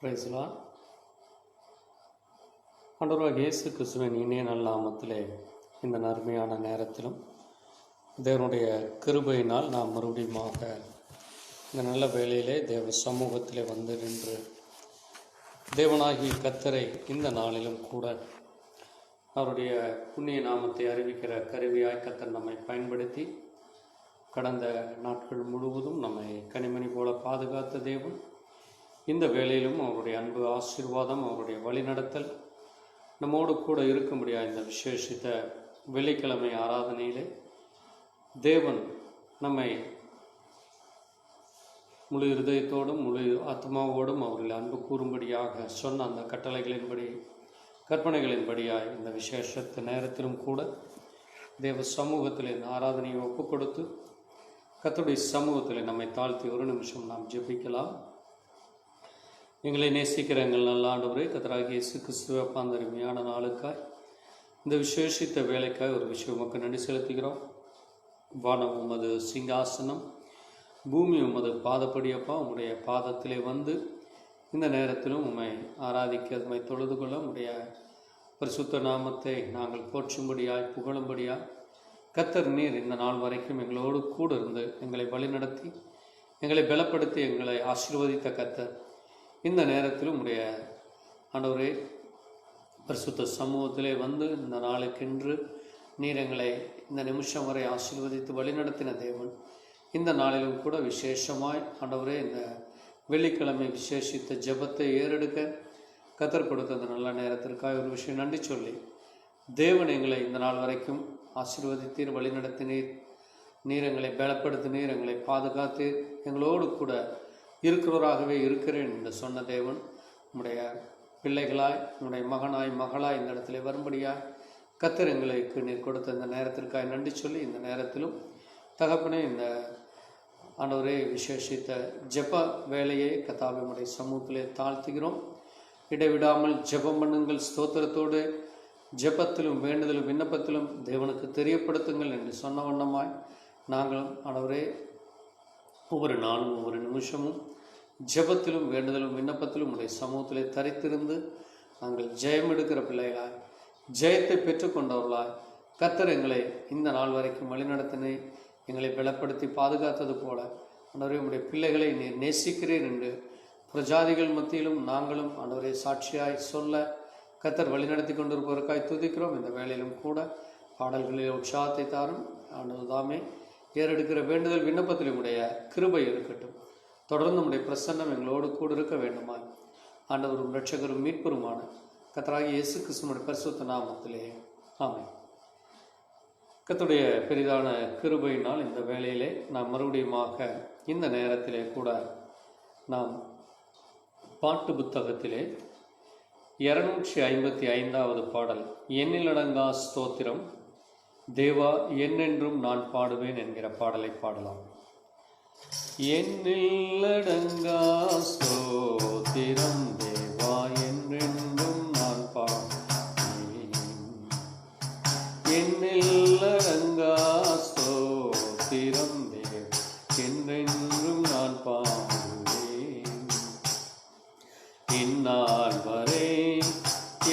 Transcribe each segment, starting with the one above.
பிரைஸ்லான் ஆண்டவராகிய இயேசு கிறிஸ்துவின் இனிய நாமத்திலே இந்த நன்மையான நேரத்திலும் தேவனுடைய கிருபையினால் நாம் மறுபடியுமாக இந்த நல்ல வேளையிலே தேவ சமூகத்திலே வந்து நின்று தேவனாகிய கர்த்தரை இந்த நாளிலும் கூட அவருடைய புண்ணிய நாமத்தை அறிவிக்கிற கருவியாய் கர்த்தர் நம்மை பயன்படுத்தி கடந்த நாட்கள் முழுவதும் நம்மை கனிமணி போல பாதுகாத்த தேவன் இந்த வேளையிலும் அவருடைய அன்பு ஆசீர்வாதம் அவருடைய வழிநடத்தல் நம்மோடு கூட இருக்க முடியாத இந்த விசேஷித்த வெள்ளிக்கிழமை ஆராதனையிலே தேவன் நம்மை முழு இருதயத்தோடும் முழு ஆத்மாவோடும் அவர்கள் அன்பு கூறும்படியாக சொன்ன அந்த கட்டளைகளின்படி கற்பனைகளின்படியாய் இந்த விசேஷத்த நேரத்திலும் கூட தேவ சமூகத்தில் இந்த ஆராதனையை ஒப்புக் கொடுத்து கர்த்தருடைய சமூகத்தில் நம்மை தாழ்த்தி ஒரு நிமிஷம் நாம் ஜெபிக்கலாம். எங்களை நேசிக்கிற எங்கள் நல்ல ஆண்டவரே, கர்த்தராகிய இயேசு கிறிஸ்துவே, அந்த அருமையான நாளுக்காய் இந்த விசேஷித்த வேலைக்காய் ஒரு விஷயம் உமக்கு நன்றி செலுத்துகிறோம். வானம் உமது சிங்காசனம், பூமி உமது பாதப்படியப்பா. உம்முடைய பாதத்திலே வந்து இந்த நேரத்திலும் உம்மை ஆராதிக்க உம்மை தொழுது கொள்ள உம்முடைய பரிசுத்த நாமத்தை நாங்கள் போற்றும்படியாய் புகழும்படியாய் கர்த்தர் நீர் இந்த நாள் வரைக்கும் எங்களோடு கூட இருந்து எங்களை வழிநடத்தி எங்களை பலப்படுத்தி எங்களை ஆசீர்வதித்த கர்த்தர் இந்த நேரத்திலும் உடைய ஆண்டவரே பரிசுத்த சமூகத்திலே வந்து இந்த நாளுக்கென்று நீர் எங்களை இந்த நிமிஷம் வரை ஆசீர்வதித்து வழிநடத்தின தேவன் இந்த நாளிலும் கூட விசேஷமாய் ஆண்டவரே இந்த வெள்ளிக்கிழமை விசேஷித்த ஜெபத்தை ஏறெடுக்க கர்த்தர் கொடுத்த அந்த நல்ல நேரத்திற்காக ஒரு விஷயம் நன்றி சொல்லி தேவன் எங்களை இந்த நாள் வரைக்கும் ஆசீர்வதித்தீர், வழிநடத்தினீர், நீர் எங்களை பலப்படுத்தினீர், எங்களை பாதுகாத்தீர், எங்களோடு கூட இருக்கிறவராகவே இருக்கிறேன் என்று சொன்ன தேவன் உம்முடைய பிள்ளைகளாய் உன்னுடைய மகனாய் மகளாய் இந்த இடத்துல வரும்படியாய் கர்த்தர் எங்களுக்கு நீர் கொடுத்த இந்த நேரத்திற்காக நன்றி சொல்லி இந்த நேரத்திலும் தகப்பனே இந்த ஆண்டவரே விசேஷித்த ஜெப வேலையை கர்த்தாவே உம்முடைய சமூகத்திலே தாழ்த்துகிறோம். இடைவிடாமல் ஜெபம் பண்ணுங்கள், ஸ்தோத்திரத்தோடு ஜெபத்திலும் வேண்டுதலும் விண்ணப்பத்திலும் தேவனுக்கு தெரியப்படுத்துங்கள் என்று சொன்ன வண்ணமாய் நாங்களும் ஆண்டவரே ஒவ்வொரு நாளும் ஒவ்வொரு நிமிஷமும் ஜெபத்திலும் வேண்டுதலும் விண்ணப்பத்திலும் உடைய சமூகத்திலே தரித்திருந்து நாங்கள் ஜெயம் எடுக்கிற பிள்ளைகளாய் ஜெயத்தை பெற்றுக்கொண்டவர்களாய் கர்த்தர் எங்களை இந்த நாள் வரைக்கும் வழிநடத்தினை எங்களை பலப்படுத்தி பாதுகாத்தது போல ஆண்டவரே உடைய பிள்ளைகளை நீர் நேசிக்கிறீர் என்று பிரஜாதிகள் மத்தியிலும் நாங்களும் ஆண்டவரே சாட்சியாய் சொல்ல கர்த்தர் வழிநடத்தி கொண்டிருப்பதற்காய் துதிக்கிறோம். இந்த வேளையிலும் கூட பாடல்களில் உற்சாகத்தை தாரும் ஆண்டவர்தாமே ஏறெடுக்கிற வேண்டுதல் விண்ணப்பத்தில் உடைய கிருபை இருக்கட்டும். தொடர்ந்து உடைய பிரசன்னம் எங்களோடு கூட இருக்க வேண்டுமாய் ஆண்டவரும் இரட்சகரும் மீட்பருமான கர்த்தராகிய இயேசு கிறிஸ்துவின் பரிசுத்த நாமத்திலே ஆமென். கர்த்தருடைய பெரிதான கிருபையினால் இந்த வேளையிலே நாம் மறுபடியுமாக இந்த நேரத்திலே கூட நாம் பாட்டு புத்தகத்திலே 255வது பாடல் எண்ணிலடங்கா ஸ்தோத்திரம் தேவா என்னென்றும் நான் பாடுவேன் என்கிற பாடலை பாடலாம். எண்ணிலடங்கா ஸ்தோத்திரம் தேவா என்னென்றும் நான் பாடுவேன், எண்ணிலடங்கா ஸ்தோத்திரம் தேவா என்றென்றும் நான் பாடுவேன். இந்நாள் வரை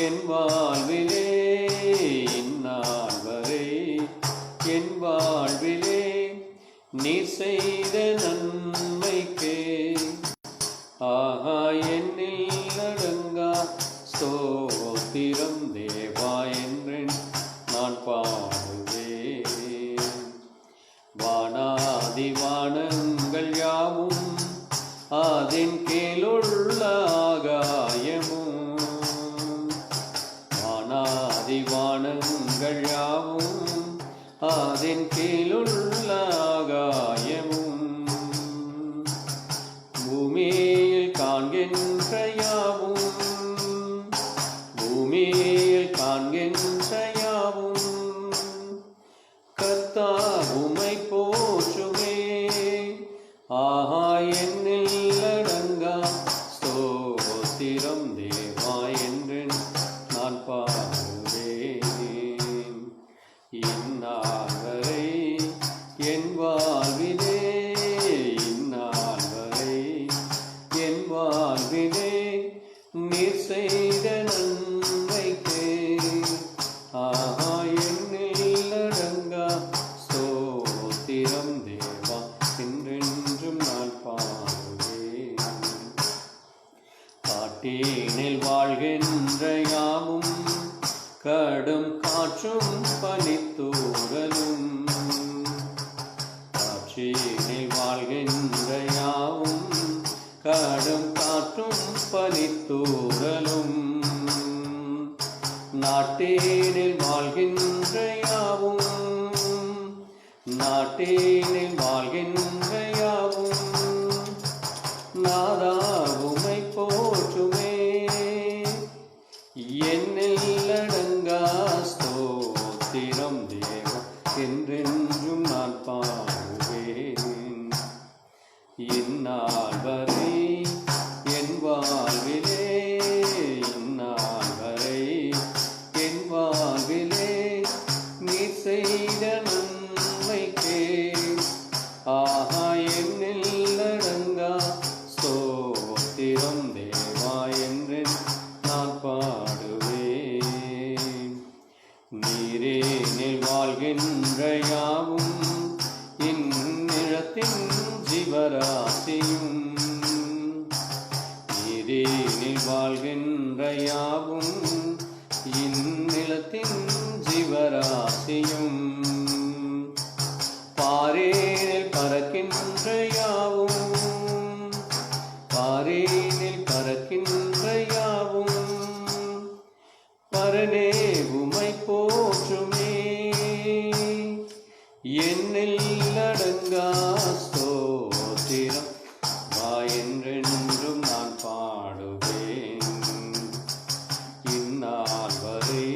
என் வாழ்விலே, இந்நாள் வரை என் வாழ்விலே நீர் செய்த நன்மைக்கே ஆஹா என்னில் அடங்கா ஸ்தோத்திரம் தேவா என்றேன் நான் பாடுவேன். வானாதி வானங்கள் யாவும் அதன் கீழுள்ள ஆகாயமும், வானாதி வானங்கள் யாவும் அதன் கீழுள்ள ஆகாயமும், பூமியில் காண்கின்ற யாவும், பூமியில் காண்கின்ற யாவும் கர்த்தர் உம்மை போற்றுமே. ஆஹா என்னில் அடங்கா ஸ்தோத்திரம் தேவா என்றேன் நான் பாடுவேன். இந்நாள் வரை என் வாழ்விலே, இந்நாள் வரை என் வாழ்விலே கடும் காற்றும் பனித்தூறலும் காற்றினில் வாழ்கின்ற யாவும் கடும் காற்றும் பனித்தூறலும் நாட்டினில் வாழ்கின்ற யாவும் நாட்டினில் வாழ்கின்ற யாவும் நாதா உம்மை போற்றுமே என்னில் அடங்கா ஸ்தோத்திரம் தேவா என்றென்றும் நான் பாடுவேன் இந்நாள் வரை என் வாழ்விலே இந்நாள் வரை என் வாழ்விலே நீ செய்த நன்மைக்கே ஆஹா என்னில் அடங்கா ஸ்தோத்திரம் தேவா என்று நான் பாடுவேன் நீரேனில் வாழ்கின்ற யாவும் இந்நிலத்தின் ஜீவராசியும் நீரேனில் வாழ்கின்ற யாவும் இந்நிலத்தின் ஜீவராசியும் பாரேனில் பறக்கின்ற யாவும் பாரேனில் பறக்கின்ற யாவும் பரனே உம்மை போற்றுமே என்னில் அடங்கா ஸ்தோத்திரம் என்றென்றும் நான் பாடுவேன் இந்நாள் வரை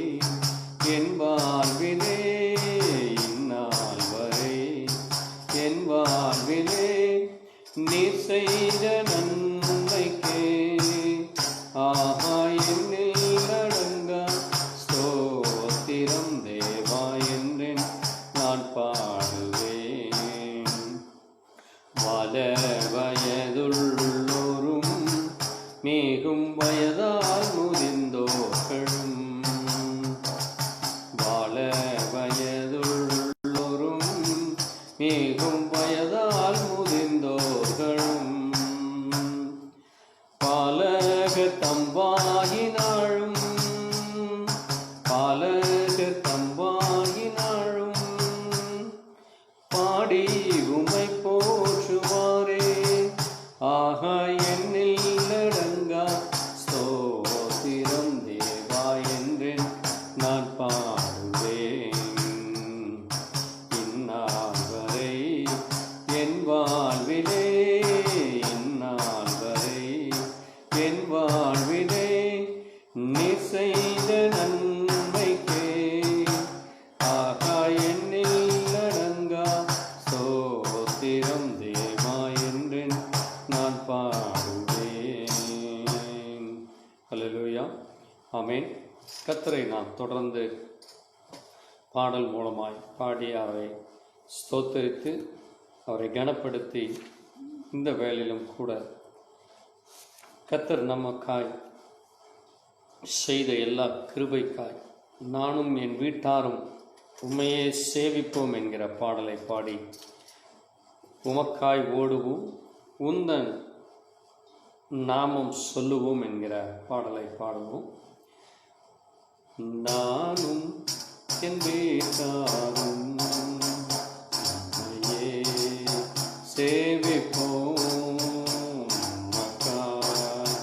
என் வாழ்விலே இந்நாள் வரை என் வாழ்விலே நீர் செய்த நன்மைக்கே ஆஹா என்னில் அடங்கா ஸ்தோத்திரம் தேவா என்றேன் நான் பாடுவேன் வல வயதுள்ளோரும் மிகும் வயதால் முதிர்ந்தோர்களும் வாழ வயதுள்ளோரும் மிகும் வயதால் முதிர்ந்தோர்களும் பாலக தம்பாயினாளும் பாலக தம்பாயினாளும் பாடி உம்மை போற்றுவாரே ஆகா என்னில் அடங்கா ஸ்தோத்திரம் தேவா என்றேன் நான் பாடுவேன் இந்நாள் வரை என் வாழ்விலே இந்நாள் வரை என் வாழ்விலே நீ செய்த நன்மைக்கே ஆகா என்னில் அடங்கா ஸ்தோத்திரம் தேவா என்றேன் நான் பாடுவேன். அல்லேலூயா, ஆமென். கர்த்தரை நாம் தொடர்ந்து பாடல் மூலமாய் பாடி அவரை ஸ்தோத்தரித்து அவரை கனப்படுத்தி இந்த வேளையிலும் கூட கர்த்தர் நமக்காய் செய்த எல்லா கிருபைக்காய் நானும் என் வீட்டாரும் உம்மையே சேவிப்போம் என்கிற பாடலை பாடி உமக்காய் ஓடுவோம் உந்தன் நாமம் சொல்லுவோம் என்கிற பாடலை பாடுவோம். நானும் என் வீட்டாரும் உம்மையே சேவிப்போம் உமக்காய்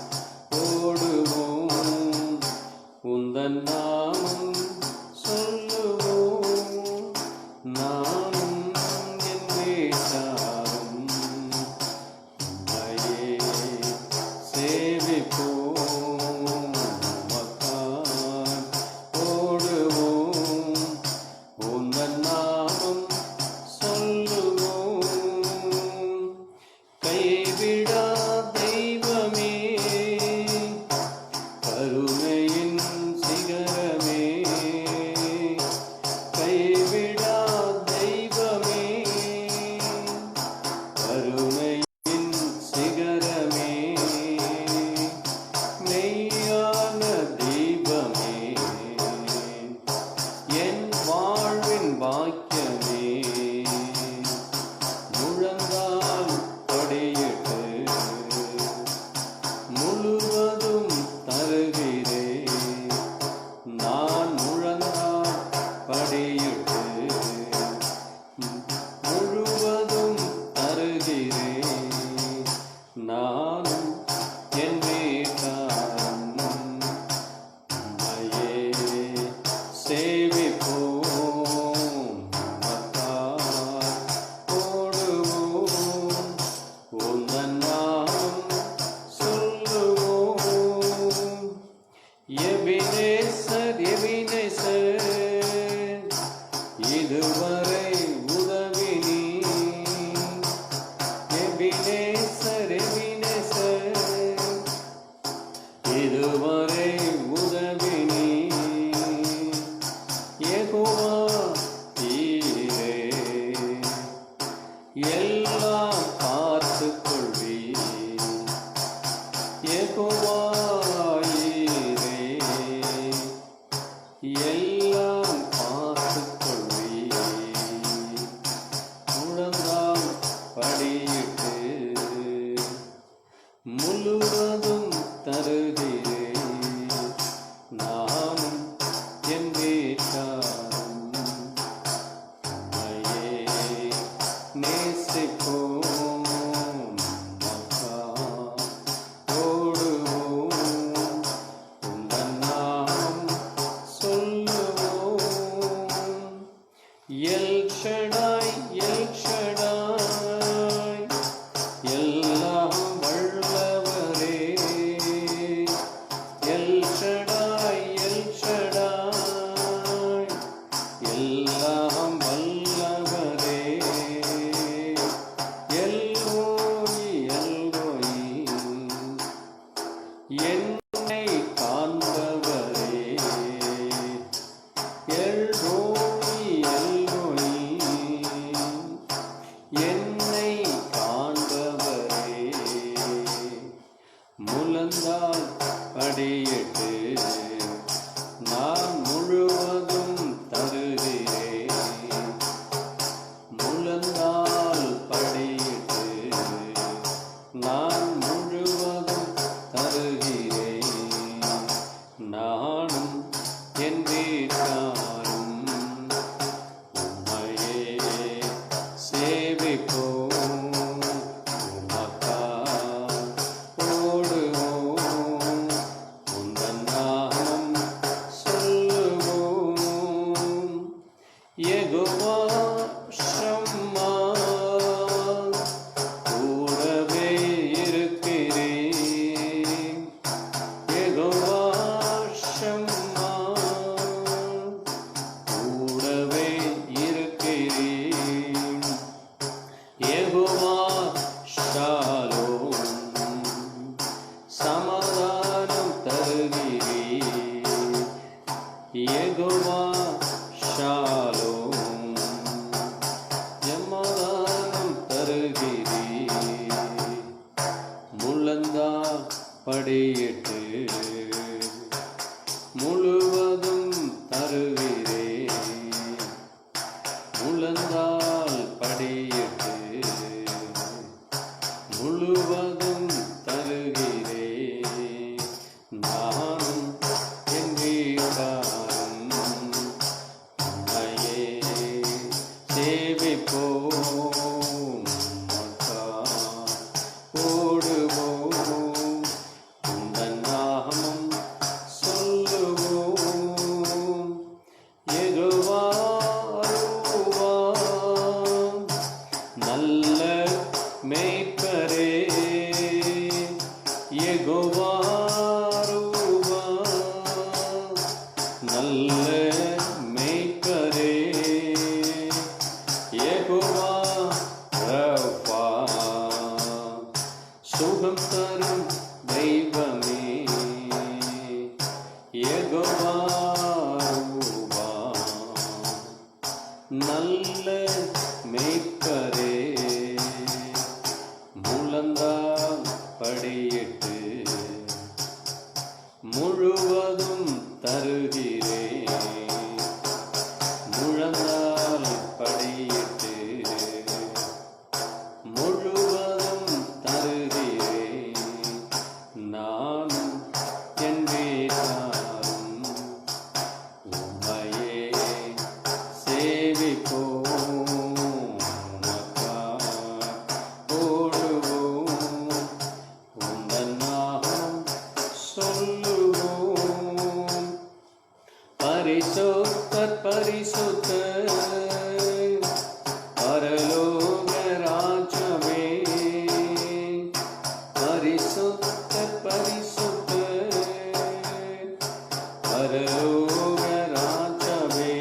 ஓடுவோம் உந்தன் நாமம் சொல்லுவோம் நானும் என் வீட்டாரும் உம்மையே சேவிப்போம் உமக்காய் ஓடுவோம் உந்தன் தாரும். உம்மையே நேசிப்போம், மக்கா ஓடுவோம், உந்தன் நாமம் சொல்லுவோம். எல் ஷடாய், எல் ஷடாய், எல்லாம் வல்லவரே. எல் ஷடாய், எல் ஷடாய், எல்லாம் வல்லவரே. எல்ரோயி, எல்ரோயி, என்னை காண்பவரே. எல்ரோயி, எல்ரோயி, என்னை காண்பவரே. முழந்தால் படியிட்டு நான் முழுவதும் தருகிறேன். முழந்தால் படியிட்டு நான் முழுவதும் தருகிறேன். நானும் என் வீட்டாரும் உம்மையே சேவிப்போம், உமக்கா ஓடுவோம், உந்தன் நாமம் சொல்லுவோம். யெகோவா ஷம்மா, கூடவே இருக்கிறேன். யெகோவா ஷம்மா, கூடவே இருக்கிறேன். யெகோவா ஷாலோம், சமாதானம் தருகிறீர். யெகோவா ஷாலோம், சமாதானம் தருகிறீர். முழந்தா படியிட்டு முழுவதும் தருகிறேன். முழந்தால் படியிட்டு முழுவதும் தருகிறேன். நானும் என் வீட்டாரும் உம்மையே சேவிப்போம், மக்கா ஓடுவோம், உந்தன் நாமம் சொல்லுவோம். யெகோவா ரூவா, நல்ல மேய்ப்பரே. யெகோவா ரூவா, நல்ல மேய்ப்பரே. யெகோவா ரஃபா, சுகம் தரும் தெய்வமே. யெகோவா ரூவா, நல்ல மேய்ப்பரே. முழந்தால் படியிட்டு முழுவதும் தருகிறேன். முழந்தால் படியிட்டு முழுவதும் தருகிறேன். நானும் என் வீட்டாரும் உம்மையே சேவிப்போம், மக்கா ஓடுவோம், உந்தன் நாமம் சொல்லுவோம். பரிசுத்தர், பரிசுத்தர், பரலோக ராஜ்யமே. பரிசுத்தர், பரிசுத்தர், பரலோக ராஜ்யமே.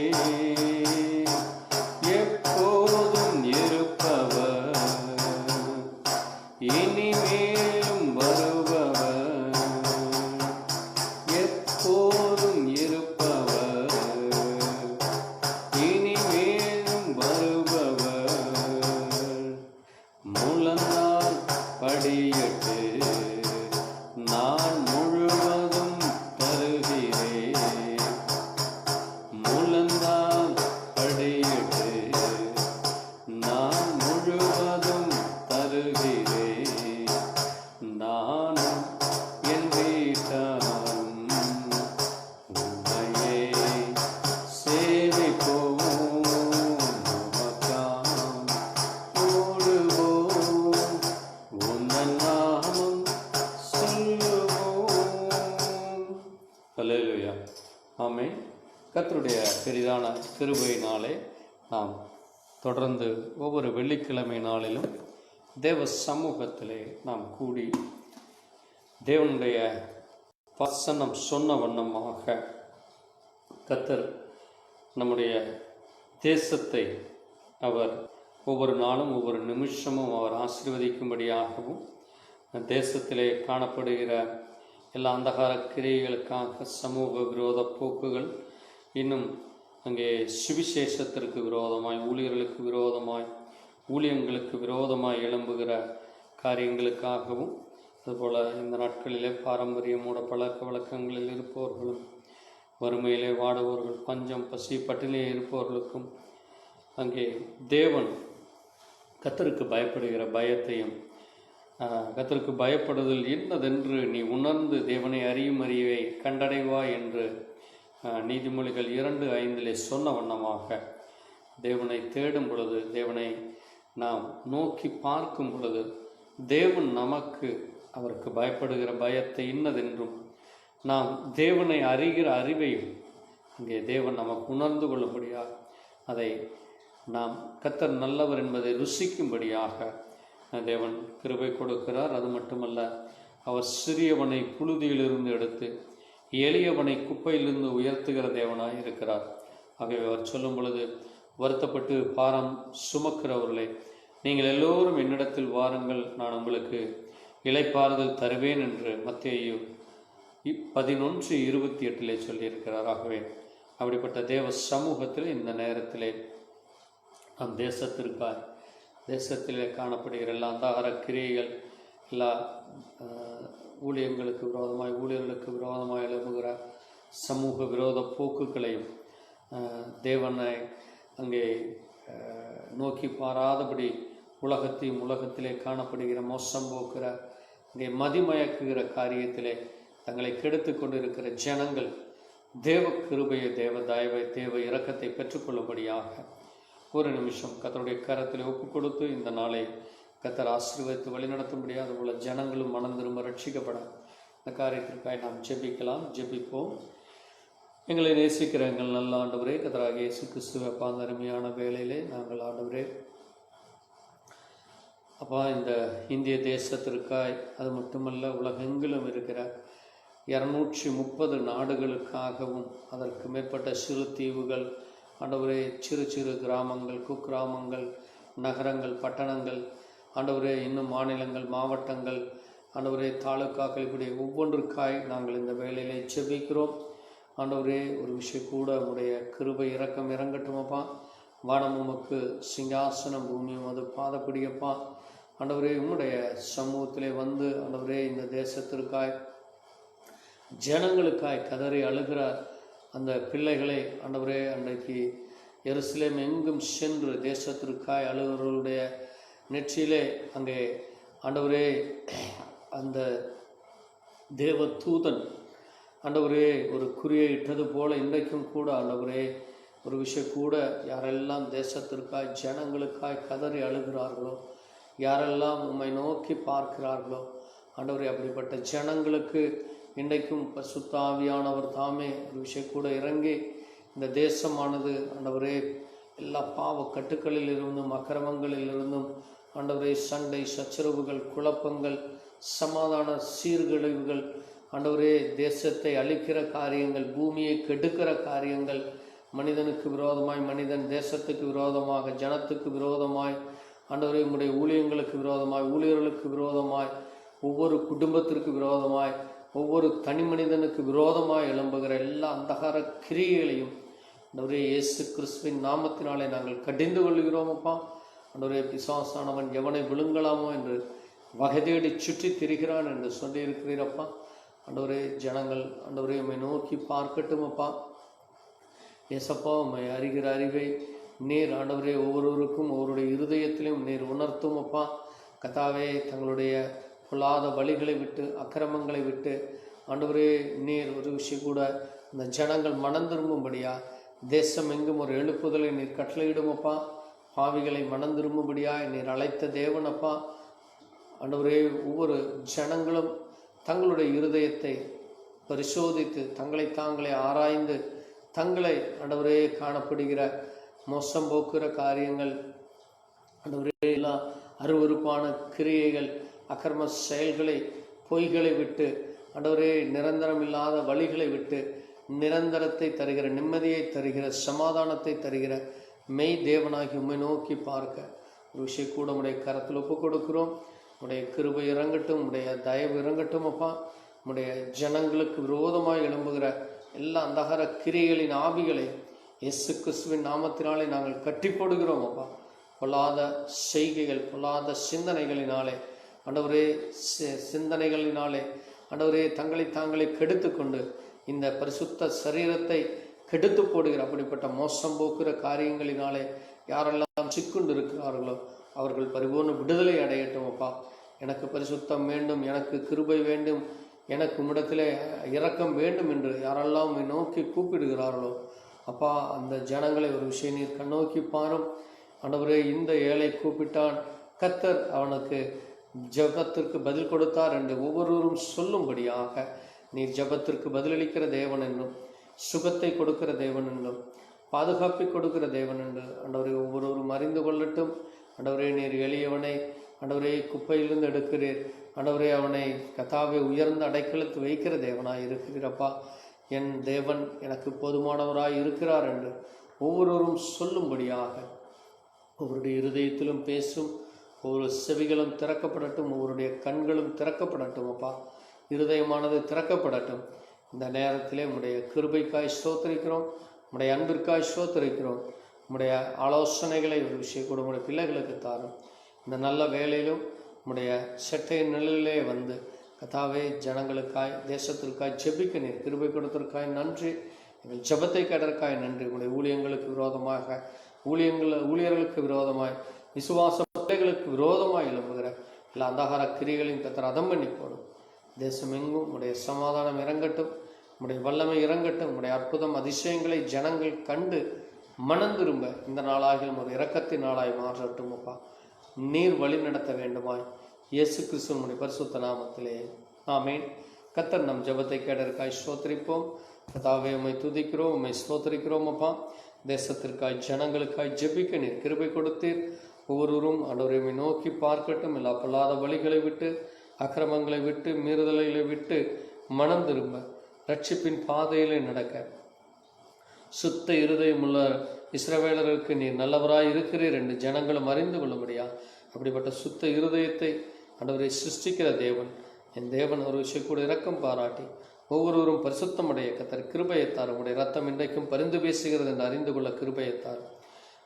எப்போதும் இருப்பவர், இனிமேலும் வருபவர். எப்போதும் இருப்பவர், மீதான கிருபையினாலே நாம் தொடர்ந்து ஒவ்வொரு வெள்ளிக்கிழமை நாளிலும் தேவ சமூகத்திலே நாம் கூடி தேவனுடைய வசனம் சொன்ன வண்ணமாக கர்த்தர் நம்முடைய தேசத்தை அவர் ஒவ்வொரு நாளும் ஒவ்வொரு நிமிஷமும் அவர் ஆசீர்வதிக்கும்படியாகவும் தேசத்திலே காணப்படுகிற எல்லா அந்தகார கிரியைகளுக்காக சமூக விரோத போக்குகள், இன்னும் அங்கே சுவிசேஷத்திற்கு விரோதமாய், ஊழியர்களுக்கு விரோதமாய், ஊழியங்களுக்கு விரோதமாய் எழும்புகிற காரியங்களுக்காகவும், அதுபோல் இந்த நாட்களிலே பாரம்பரிய மூட பழக்க வழக்கங்களில் இருப்பவர்களும், வறுமையிலே வாடுபவர்கள், பஞ்சம் பசி பட்டினியே இருப்பவர்களுக்கும் அங்கே தேவன் கர்த்தருக்கு பயப்படுகிற பயத்தையும், கர்த்தருக்கு பயப்படுதல் என்னதென்று நீ உணர்ந்து தேவனை அறியும் அறிவை கண்டடைவாய் என்று நீதிமொழிகள் 2:5 சொன்ன வண்ணமாக தேவனை தேடும் பொழுது, தேவனை நாம் நோக்கி பார்க்கும் பொழுது, தேவன் நமக்கு அவருக்கு பயப்படுகிற பயத்தை இன்னதென்றும் நாம் தேவனை அறிகிற அறிவையும் அங்கே தேவன் நமக்கு உணர்ந்து கொள்ளும்படியாக, அதை நாம் கர்த்தர் நல்லவர் என்பதை ருசிக்கும்படியாக தேவன் கிருபை கொடுக்கிறார். அது மட்டுமல்ல, அவர் சிறியவனை புழுதியிலிருந்து எடுத்து எளியவனை குப்பையிலிருந்து உயர்த்துகிற தேவனாய் இருக்கிறார். ஆகவே அவர் சொல்லும் பொழுது, வருத்தப்பட்டு பாரம் சுமக்கிறவர்களே, நீங்கள் எல்லோரும் என்னிடத்தில் வாருங்கள், நான் உங்களுக்கு இளைப்பாறுதல் தருவேன் என்று மத்தேயு 11:28 சொல்லியிருக்கிறார். ஆகவே அப்படிப்பட்ட தேவ சமூகத்தில் இந்த நேரத்திலே நம் தேசத்திலே காணப்படுகிற எல்லா அந்தகார கிரியைகள், எல்லா ஊழியங்களுக்கு விரோதமாய், ஊழியர்களுக்கு விரோதமாய் எழுப்புகிற சமூக விரோத போக்குகளையும், தேவனை அங்கே நோக்கி பாராதபடி உலகத்திலே காணப்படுகிற மோசம் போக்குற, இங்கே மதிமயக்குகிற காரியத்திலே தங்களை கெடுத்து கொண்டிருக்கிற ஜனங்கள் தேவ கிருபையை, தேவ தயவை, தேவ இரக்கத்தை பெற்றுக்கொள்ளும்படியாக ஒரு நிமிஷம் கர்த்தருடைய கரத்தில் ஒப்பு கொடுத்து இந்த நாளை கர்த்தர் ஆசீர்வதித்து வழிநடத்தும்படியாக, அதுபோல் ஜனங்களும் மனம் திரும்ப ரட்சிக்கப்பட இந்த காரியத்திற்காக நாம் ஜெபிப்போம். எங்களை நேசிக்கிற எங்கள் நல்ல ஆண்டவரே, கர்த்தராகிய இயேசு கிறிஸ்துவை அப்பா, அந்த அருமையான வேளையிலே நாங்கள் ஆண்டவரே அப்பா, இந்த இந்திய தேசத்திற்காய், அது மட்டுமல்ல உலகெங்கிலும் இருக்கிற 230 நாடுகளுக்காகவும், அதற்கு மேற்பட்ட சிறு தீவுகள் ஆண்டவரே, சிறு சிறு கிராமங்கள், குக்கிராமங்கள், நகரங்கள், பட்டணங்கள், ஆண்டவரே, இன்னும் மாநிலங்கள், மாவட்டங்கள், ஆண்டவரே, தாலுக்காக்கள், இப்படி ஒவ்வொன்றுக்காய் நாங்கள் இந்த வேளையிலே ஜெபிக்கிறோம். ஆண்டவரே, ஒரு விஷயம் கூட உடைய கிருபை இரக்கம் இறங்கட்டுமப்பா. வானம் உமக்கு சிங்காசனம், பூமியும் அது பாதப்படியப்பா. ஆண்டவரே, உம்முடைய சமூகத்திலே வந்து ஆண்டவரே, இந்த தேசத்திற்காய், ஜனங்களுக்காய் கதறி அழுகிற அந்த பிள்ளைகளை ஆண்டவரே, அன்றைக்கு எருசலேம் எங்கும் சென்று தேசத்திற்காய் அழுகிறவர்களுடைய நெற்றியிலே அங்கே ஆண்டவரே அந்த தேவ தூதன் ஆண்டவரே ஒரு குறியை இட்டது போல இன்றைக்கும் கூட ஆண்டவரே ஒரு விஷயம் கூட, யாரெல்லாம் தேசத்திற்காய் ஜனங்களுக்காய் கதறி அழுகிறார்களோ, யாரெல்லாம் உம்மை நோக்கி பார்க்கிறார்களோ ஆண்டவரே, அப்படிப்பட்ட ஜனங்களுக்கு இன்றைக்கும் பரிசுத்த ஆவியானவர் தாமே ஒரு விஷயம் கூட இறங்கி இந்த தேசமானது ஆண்டவரே எல்லா பாவ கட்டுக்களில் இருந்தும் அக்கிரமங்களில் இருந்தும் ஆண்டவரே சண்டை சச்சரவுகள், குழப்பங்கள், சமாதான சீர்குலைவுகள், ஆண்டவரே தேசத்தை அழிக்கிற காரியங்கள், பூமியை கெடுக்கிற காரியங்கள், மனிதனுக்கு விரோதமாய், மனிதன் தேசத்துக்கு விரோதமாக, ஜனத்துக்கு விரோதமாய், ஆண்டவரே உம்முடைய ஊழியங்களுக்கு விரோதமாய், ஊழியர்களுக்கு விரோதமாய், ஒவ்வொரு குடும்பத்திற்கு விரோதமாய், ஒவ்வொரு தனி மனிதனுக்கு விரோதமாய் எழும்புகிற எல்லா அந்தகார கிரியைகளையும் ஆண்டவரே இயேசு கிறிஸ்துவின் நாமத்தினாலே நாங்கள் கடிந்து கொள்கிறோமப்பா. ஆண்டவரே, பிசாசானவன் எவனை விழுங்கலாமோ என்று வகை தேடி சுற்றி திரிகிறான் என்று சொல்லியிருக்கிறீரப்பா. ஆண்டவரே, ஜனங்கள் ஆண்டவரே உம்மை நோக்கி பார்க்கட்டுமப்பா. ஏசப்பா, உம்மை அறிகிற அறிவை நீர் ஆண்டவரே ஒவ்வொருவருக்கும் ஒவ்வொருடைய இருதயத்திலும் நீர் உணர்த்துமப்பா. கர்த்தாவே, தங்களுடைய பொல்லாத வழிகளை விட்டு, அக்கிரமங்களை விட்டு ஆண்டவரே நீர் ஒரு விஷயம் கூட இந்த ஜனங்கள் மனம் திரும்பும்படியா, தேசம் எங்கும் ஒரு எழுப்புதலை நீர் கட்டளையிடுமப்பா. பாவிகளை மனம் திரும்பும்படியா நீர் அழைத்த தேவனப்பா. ஆண்டவரே, ஒவ்வொரு ஜனங்களும் தங்களுடைய இருதயத்தை பரிசோதித்து, தங்களை தாங்களே ஆராய்ந்து, தங்களை ஆண்டவரே காணப்படுகிற மோசம் போக்குற காரியங்கள், ஆண்டவரே எல்லாம் அருவருப்பான கிரியைகள், அக்கிரம செயல்களை, பொய்களை விட்டு ஆண்டவரே நிரந்தரம் இல்லாத வழிகளை விட்டு நிரந்தரத்தை தருகிற, நிம்மதியை தருகிற, சமாதானத்தை தருகிற மெய் தேவனாகி உம்மை நோக்கி பார்க்க ஒரு விஷயம் கூட உடைய கரத்தில் ஒப்பு கொடுக்கிறோம். உடைய கிருபை இறங்கட்டும், உடைய தயவு இறங்கட்டும் அப்பா. உடைய ஜனங்களுக்கு விரோதமாய் எழும்புகிற எல்லா அந்தகார கிரியைகளின் ஆவிகளை இயேசு கிறிஸ்துவின் நாமத்தினாலே நாங்கள் கட்டி போடுகிறோம் அப்பா. பொல்லாத செய்கைகள், பொல்லாத சிந்தனைகளினாலே ஆண்டவரே, சிந்தனைகளினாலே ஆண்டவரே தங்களை தாங்களே கெடுத்து கொண்டு இந்த பரிசுத்த சரீரத்தை கெடுத்து போடுகிற அப்படிப்பட்ட மோசம் போக்குற காரியங்களினாலே யாரெல்லாம் சிக்குண்டு இருக்கிறார்களோ அவர்கள் பரிபூர்ண விடுதலை அடையட்டும் அப்பா. எனக்கு பரிசுத்தம் வேண்டும், எனக்கு கிருபை வேண்டும், எனக்கு உம்மிடத்திலே இரக்கம் வேண்டும் என்று யாரெல்லாம் உம்மை நோக்கி கூப்பிடுகிறார்களோ அப்பா, அந்த ஜனங்களை ஒரு விஷயம் நீர் கண்ணோக்கி பாரும் ஆண்டவரே. இந்த ஏழை கூப்பிட்டான், கர்த்தர் அவனுக்கு ஜெபத்திற்கு பதில் கொடுத்தார் என்று ஒவ்வொருவரும் சொல்லும்படியாக நீர் ஜெபத்திற்கு பதிலளிக்கிற தேவன் என்றும், சுகத்தை கொடுக்கிற தேவன் என்றும், பாதுகாப்பை கொடுக்கிற தேவன் என்று ஆண்டவரை ஒவ்வொருவரும் அறிந்து கொள்ளட்டும். ஆண்டவரே, நீர் எளியவனை ஆண்டவரே குப்பையிலிருந்து எடுக்கிறீர், ஆண்டவரே அவனை கதாவை உயர்ந்த அடைக்கலத்து வைக்கிற தேவனாய் இருக்கிறப்பா. என் தேவன் எனக்கு போதுமானவராய் இருக்கிறார் என்று ஒவ்வொருவரும் சொல்லும்படியாக ஒவ்வொருடைய இருதயத்திலும் பேசும், ஒவ்வொரு செவிகளும் திறக்கப்படட்டும், ஒவ்வொருடைய கண்களும் திறக்கப்படட்டும் அப்பா. இருதயமானது திறக்கப்படட்டும். இந்த நேரத்திலே உம்முடைய கிருபைக்காய் ஸ்தோத்திரிக்கிறோம், உம்முடைய அன்பிற்காய் ஸ்தோத்திரிக்கிறோம். உம்முடைய ஆலோசனைகளை ஒரு விஷயம் கூட உம்முடைய பிள்ளைகளுக்கு தாரும். இந்த நல்ல வேலையிலும் உம்முடைய செட்டையின் நிழலிலே வந்து கதாவே ஜனங்களுக்காய், தேசத்திற்காய் ஜெபிக்க நீர் கிருபை கொடுத்ததற்காய் நன்றி. எங்கள் ஜெபத்தை கேட்டதற்காய் நன்றி. உம்முடைய ஊழியங்களுக்கு விரோதமாக, ஊழியர்களுக்கு விரோதமாய், விசுவாச பிள்ளைகளுக்கு விரோதமாய் எழும்புகிற எல்லா அந்தகார கிரிகளையும் கர்த்தர் அதம் பண்ணி போடும். தேசம் எங்கும் உடைய சமாதானம் இறங்கட்டும், உடைய வல்லமை இறங்கட்டும். உடைய அற்புதம் அதிசயங்களை ஜனங்கள் கண்டு மனந்திரும்ப இந்த நாளாகிலும் ஒரு இரக்கத்தின் நாளாய் மாற்றட்டும் அப்பா. நீர் வழி நடத்த வேண்டுமாய் இயேசு கிறிஸ்துவினுடைய பரிசுத்த நாமத்திலே ஆமேன். கர்த்தர் நம் ஜெபத்தை கேட்டதற்காய் ஸ்தோத்திரிப்போம். கர்த்தாவே, உம்மை துதிக்கிறோம், உம்மை ஸ்தோத்திரிக்கிறோம் அப்பா. தேசத்திற்காய் ஜனங்களுக்காய் ஜெபிக்க நீர் கிருபை கொடுத்தீர். ஒவ்வொருவரும் ஆண்டவரை நோக்கி பார்க்கட்டும். எல்லா பொல்லாத வழிகளை விட்டு, அக்கிரமங்களை விட்டு, மீறுதல்களை விட்டு மனம் திரும்ப ரட்சிப்பின் பாதையிலே நடக்க சுத்த இருதயமுள்ள இஸ்ரவேலருக்கு நீர் நல்லவராய் இருக்கிறீர் என்று ஜனங்களும் அறிந்து கொள்ளும்படியா அப்படிப்பட்ட சுத்த இருதயத்தை ஆண்டவரை சிருஷ்டிக்கிற தேவன், என் தேவன் ஒரு விஷயம் கூட இரக்கம் பாராட்டி ஒவ்வொருவரும் பரிசுத்தம் அடைய கர்த்தர் கிருபையத்தார். உடைய ரத்தம் இன்றைக்கும் பரிந்து பேசுகிறது என்று அறிந்து கொள்ள கிருபையத்தார்.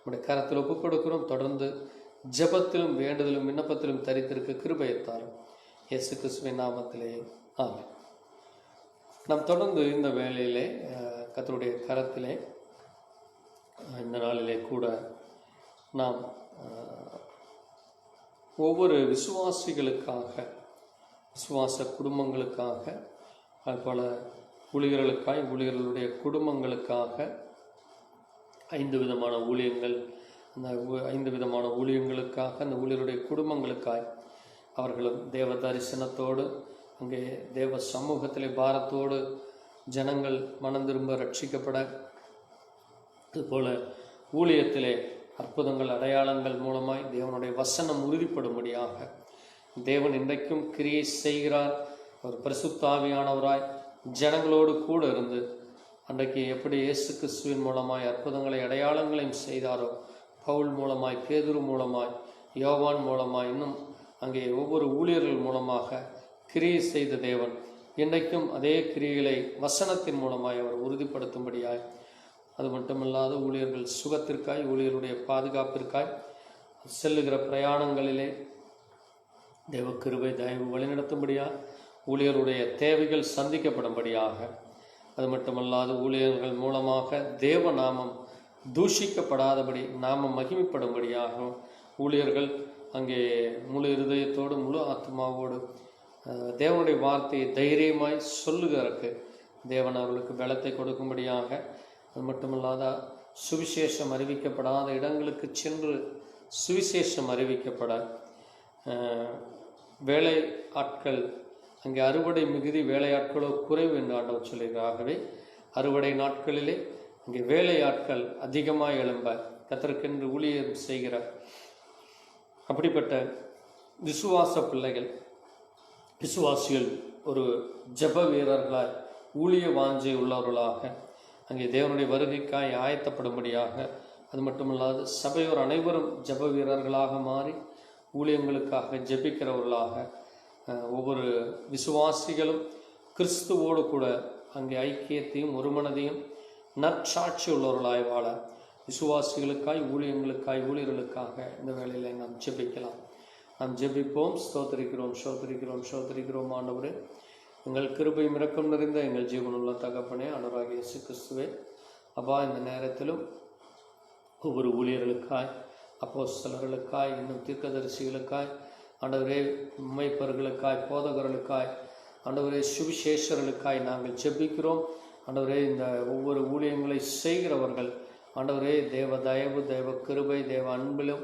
உடைய கரத்தில் ஒப்புக் கொடுக்கிறோம். தொடர்ந்து ஜெபத்திலும் வேண்டுதலும் விண்ணப்பத்திலும் தரித்திருக்க கிருபையத்தார். இயேசு கிறிஸ்துவின் நாமத்திலே ஆமென். நாம் தொடர்ந்து இந்த வேளையிலே கர்த்தருடைய கரத்திலே இந்த நாளிலே கூட நாம் ஒவ்வொரு விசுவாசிகளுக்காக, விசுவாச குடும்பங்களுக்காக, பல ஊழியர்களுக்காய், ஊழியர்களுடைய குடும்பங்களுக்காக 5 விதமான ஊழியங்கள், அந்த 5 விதமான ஊழியங்களுக்காக, அந்த ஊழியருடைய குடும்பங்களுக்காய் அவர்களும் தேவ தரிசனத்தோடு அங்கே தேவ சமூகத்திலே பாரத்தோடு ஜனங்கள் மனம் திரும்ப ரட்சிக்கப்பட, அதுபோல ஊழியத்திலே அற்புதங்கள் அடையாளங்கள் மூலமாய் தேவனுடைய வசனம் உறுதிப்படும்படியாக தேவன் இன்றைக்கும் கிரியை செய்கிறார். ஒரு பரிசுத்த ஆவியானவராய் ஜனங்களோடு கூட இருந்து அன்றைக்கு எப்படி இயேசு கிறிஸ்துவின் மூலமாய் அற்புதங்களை அடையாளங்களையும் செய்தாரோ, பவுல் மூலமாய், பேதுரு மூலமாய், யோவான் மூலமாய், இன்னும் அங்கே ஒவ்வொரு ஊழியர்கள் மூலமாக கிரியை செய்த தேவன் இன்றைக்கும் அதே கிரியைகளை வசனத்தின் மூலமாய் அவர் உறுதிப்படுத்தும்படியாய், அது மட்டுமல்லாத ஊழியர்கள் சுகத்திற்காய், ஊழியருடைய பாதுகாப்பிற்காய் செல்லுகிற பிரயாணங்களிலே தேவ கிருபை தயவு வழிநடத்தும்படியாக, ஊழியருடைய தேவைகள் சந்திக்கப்படும்படியாக, அது மட்டுமல்லாது ஊழியர்கள் மூலமாக தேவ நாமம் தூஷிக்கப்படாதபடி நாமம் மகிமைப்படும்படியாகவும் ஊழியர்கள் அங்கே முழு இருதயத்தோடு முழு ஆத்மாவோடு தேவனுடைய வார்த்தையை தைரியமாய் சொல்லுகிறதுக்கு தேவன் அவர்களுக்கு பலத்தை கொடுக்கும்படியாக, அது மட்டுமல்லாத சுவிசேஷம் அறிவிக்கப்படாத இடங்களுக்கு சென்று சுவிசேஷம் அறிவிக்கப்பட, வேலை ஆட்கள் அங்கே அறுவடை மிகுதி வேலையாட்களோ குறைவு என்று ஆண்டவர் சொல்கிறார். ஆகவே அறுவடை நாட்களிலே இங்கே வேலையாட்கள் அதிகமாக எழும்ப கர்த்தருக்கென்று ஊழியம் செய்கிற அப்படிப்பட்ட விசுவாச பிள்ளைகள், விசுவாசிகள் ஒரு ஜெப வீரர்களாய் ஊழிய வாஞ்சை உள்ளவர்களாக அங்கே தேவனுடைய வருகைக்காய் ஆயத்தப்படும்படியாக, அது மட்டுமல்லாது சபையோர் அனைவரும் ஜெப வீரர்களாக மாறி ஊழியங்களுக்காக ஜெபிக்கிறவர்களாக, ஒவ்வொரு விசுவாசிகளும் கிறிஸ்துவோடு கூட அங்கே ஐக்கியத்தையும் ஒருமனதையும் நற்சாட்சி உள்ளவர்களாய் வாழ விசுவாசிகளுக்காய் ஊழியங்களுக்காய் ஊழியர்களுக்காக இந்த வேளையில் நாம் ஜெபிக்கலாம். நாம் ஜெபிப்போம். ஸ்தோத்திரிக்கிறோம், ஸ்தோத்திரிக்கிறோம், ஸ்தோத்திரிக்கிறோம். ஆண்டவரே, எங்கள் கிருபையும் இரக்கம் நிறைந்த எங்கள் ஜீவனுள்ள தகப்பனே, ஆண்டவராகிய இயேசு கிறிஸ்துவே, அப்பா, இந்த நேரத்திலும் ஒவ்வொரு ஊழியர்களுக்காய், அப்போஸ்தலர்களுக்காய், இன்னும் தீர்க்கதரிசிகளுக்காய், ஆண்டவரே, மேய்ப்பர்களுக்காய், போதகர்களுக்காய், ஆண்டவரே, சுவிசேஷர்களுக்காய் நாங்கள் ஜெபிக்கிறோம். ஆண்டவரே, இந்த ஒவ்வொரு ஊழியங்களை செய்கிறவர்கள் ஆண்டவரே, தேவ தயவு, தேவ கிருபை, தேவ அன்பிலும்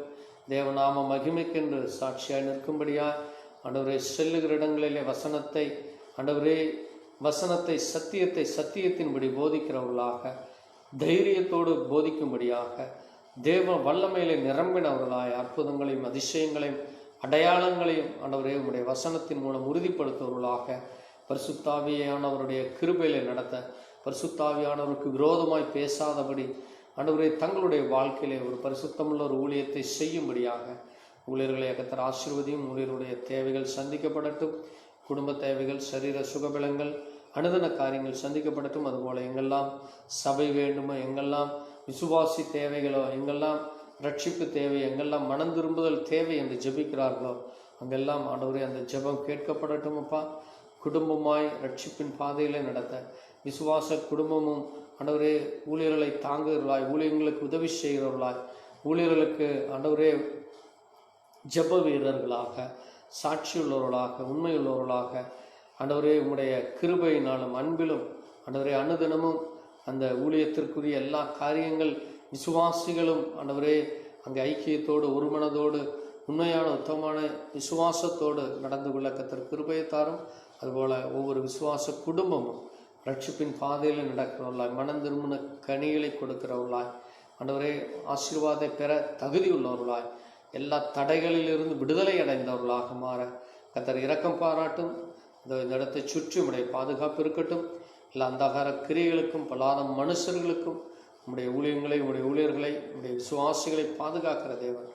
தேவநாம மகிமைக்கென்று சாட்சியாய் நிற்கும்படியாய் ஆண்டவரே, செல்லுகிற இடங்களிலே வசனத்தை ஆண்டவரே, வசனத்தை சத்தியத்தை சத்தியத்தின்படி போதிக்கிறவர்களாக, தைரியத்தோடு போதிக்கும்படியாக, தேவ வல்லமையிலே நிரம்பினவர்களாய் அற்புதங்களையும் அதிசயங்களையும் அடையாளங்களையும் ஆண்டவரே உம்முடைய வசனத்தின் மூலம் உறுதிப்படுத்துவர்களாக, பரிசுத்தாவியானவருடைய கிருபையிலே நடத்த, பரிசுத்தாவியானவருக்கு விரோதமாய் பேசாதபடி ஆண்டவரே தங்களுடைய வாழ்க்கையிலே ஒரு பரிசுத்தமுள்ள ஒரு ஊழியத்தை செய்யும்படியாக ஊழியர்களை கர்த்தர் ஆசீர்வதியும். ஊழியருடைய தேவைகள் சந்திக்கப்படட்டும். குடும்ப தேவைகள், சரீர சுகபலங்கள், அனுதின காரியங்கள் சந்திக்கப்படட்டும். அதுபோல் எங்கெல்லாம் சபை வேண்டுமோ, எங்கெல்லாம் விசுவாசி தேவைகளோ, எங்கெல்லாம் ரட்சிப்பு தேவை, எங்கெல்லாம் மனம் திரும்புதல் தேவை என்று ஜெபிக்கிறார்களோ அங்கெல்லாம் ஆண்டவரே அந்த ஜெபம் கேட்கப்படட்டும். அப்பா, குடும்பமாய் ரட்சிப்பின் பாதையிலே நடத்த விசுவாச குடும்பமும் ஆண்டவரே ஊழியர்களை தாங்குகிறவர்களாய், ஊழியர்களுக்கு உதவி செய்கிறவர்களாய், ஊழியர்களுக்கு ஆண்டவரே ஜெப வீரர்களாக, சாட்சியுள்ளவர்களாக, உண்மையுள்ளவர்களாக ஆண்டவரே உம்முடைய கிருபையினாலும் அன்பிலும் ஆண்டவரே அனுதினமும் அந்த ஊழியத்திற்குரிய எல்லா காரியங்கள் விசுவாசிகளும் ஆண்டவரே அங்கே ஐக்கியத்தோடு ஒருமனதோடு உண்மையான உத்தமமான விசுவாசத்தோடு நடந்து கொள்ள கர்த்தர் கிருபையை தாரும். அதுபோல் ஒவ்வொரு விசுவாச குடும்பமும் ரட்சிப்பின் பாதையில் நடக்கிறவர்களாய், மனம் திரும்பின கனிகளை கொடுக்கிறவர்களாய், ஆண்டவரே ஆசீர்வாதை பெற தகுதி உள்ளவர்களாய், எல்லா தடைகளிலிருந்து விடுதலை அடைந்தவர்களாக மாற கர்த்தர் இரக்கம் பாராட்டும். இந்த இடத்தை சுற்றி உடைய பாதுகாப்பு இருக்கட்டும். எல்லா அந்தகார கிரியைகளுக்கும் பொல்லாத மனுஷர்களுக்கும் உடைய ஊழியங்களை, உடைய ஊழியர்களை, உடைய விசுவாசிகளை பாதுகாக்கிற தேவன்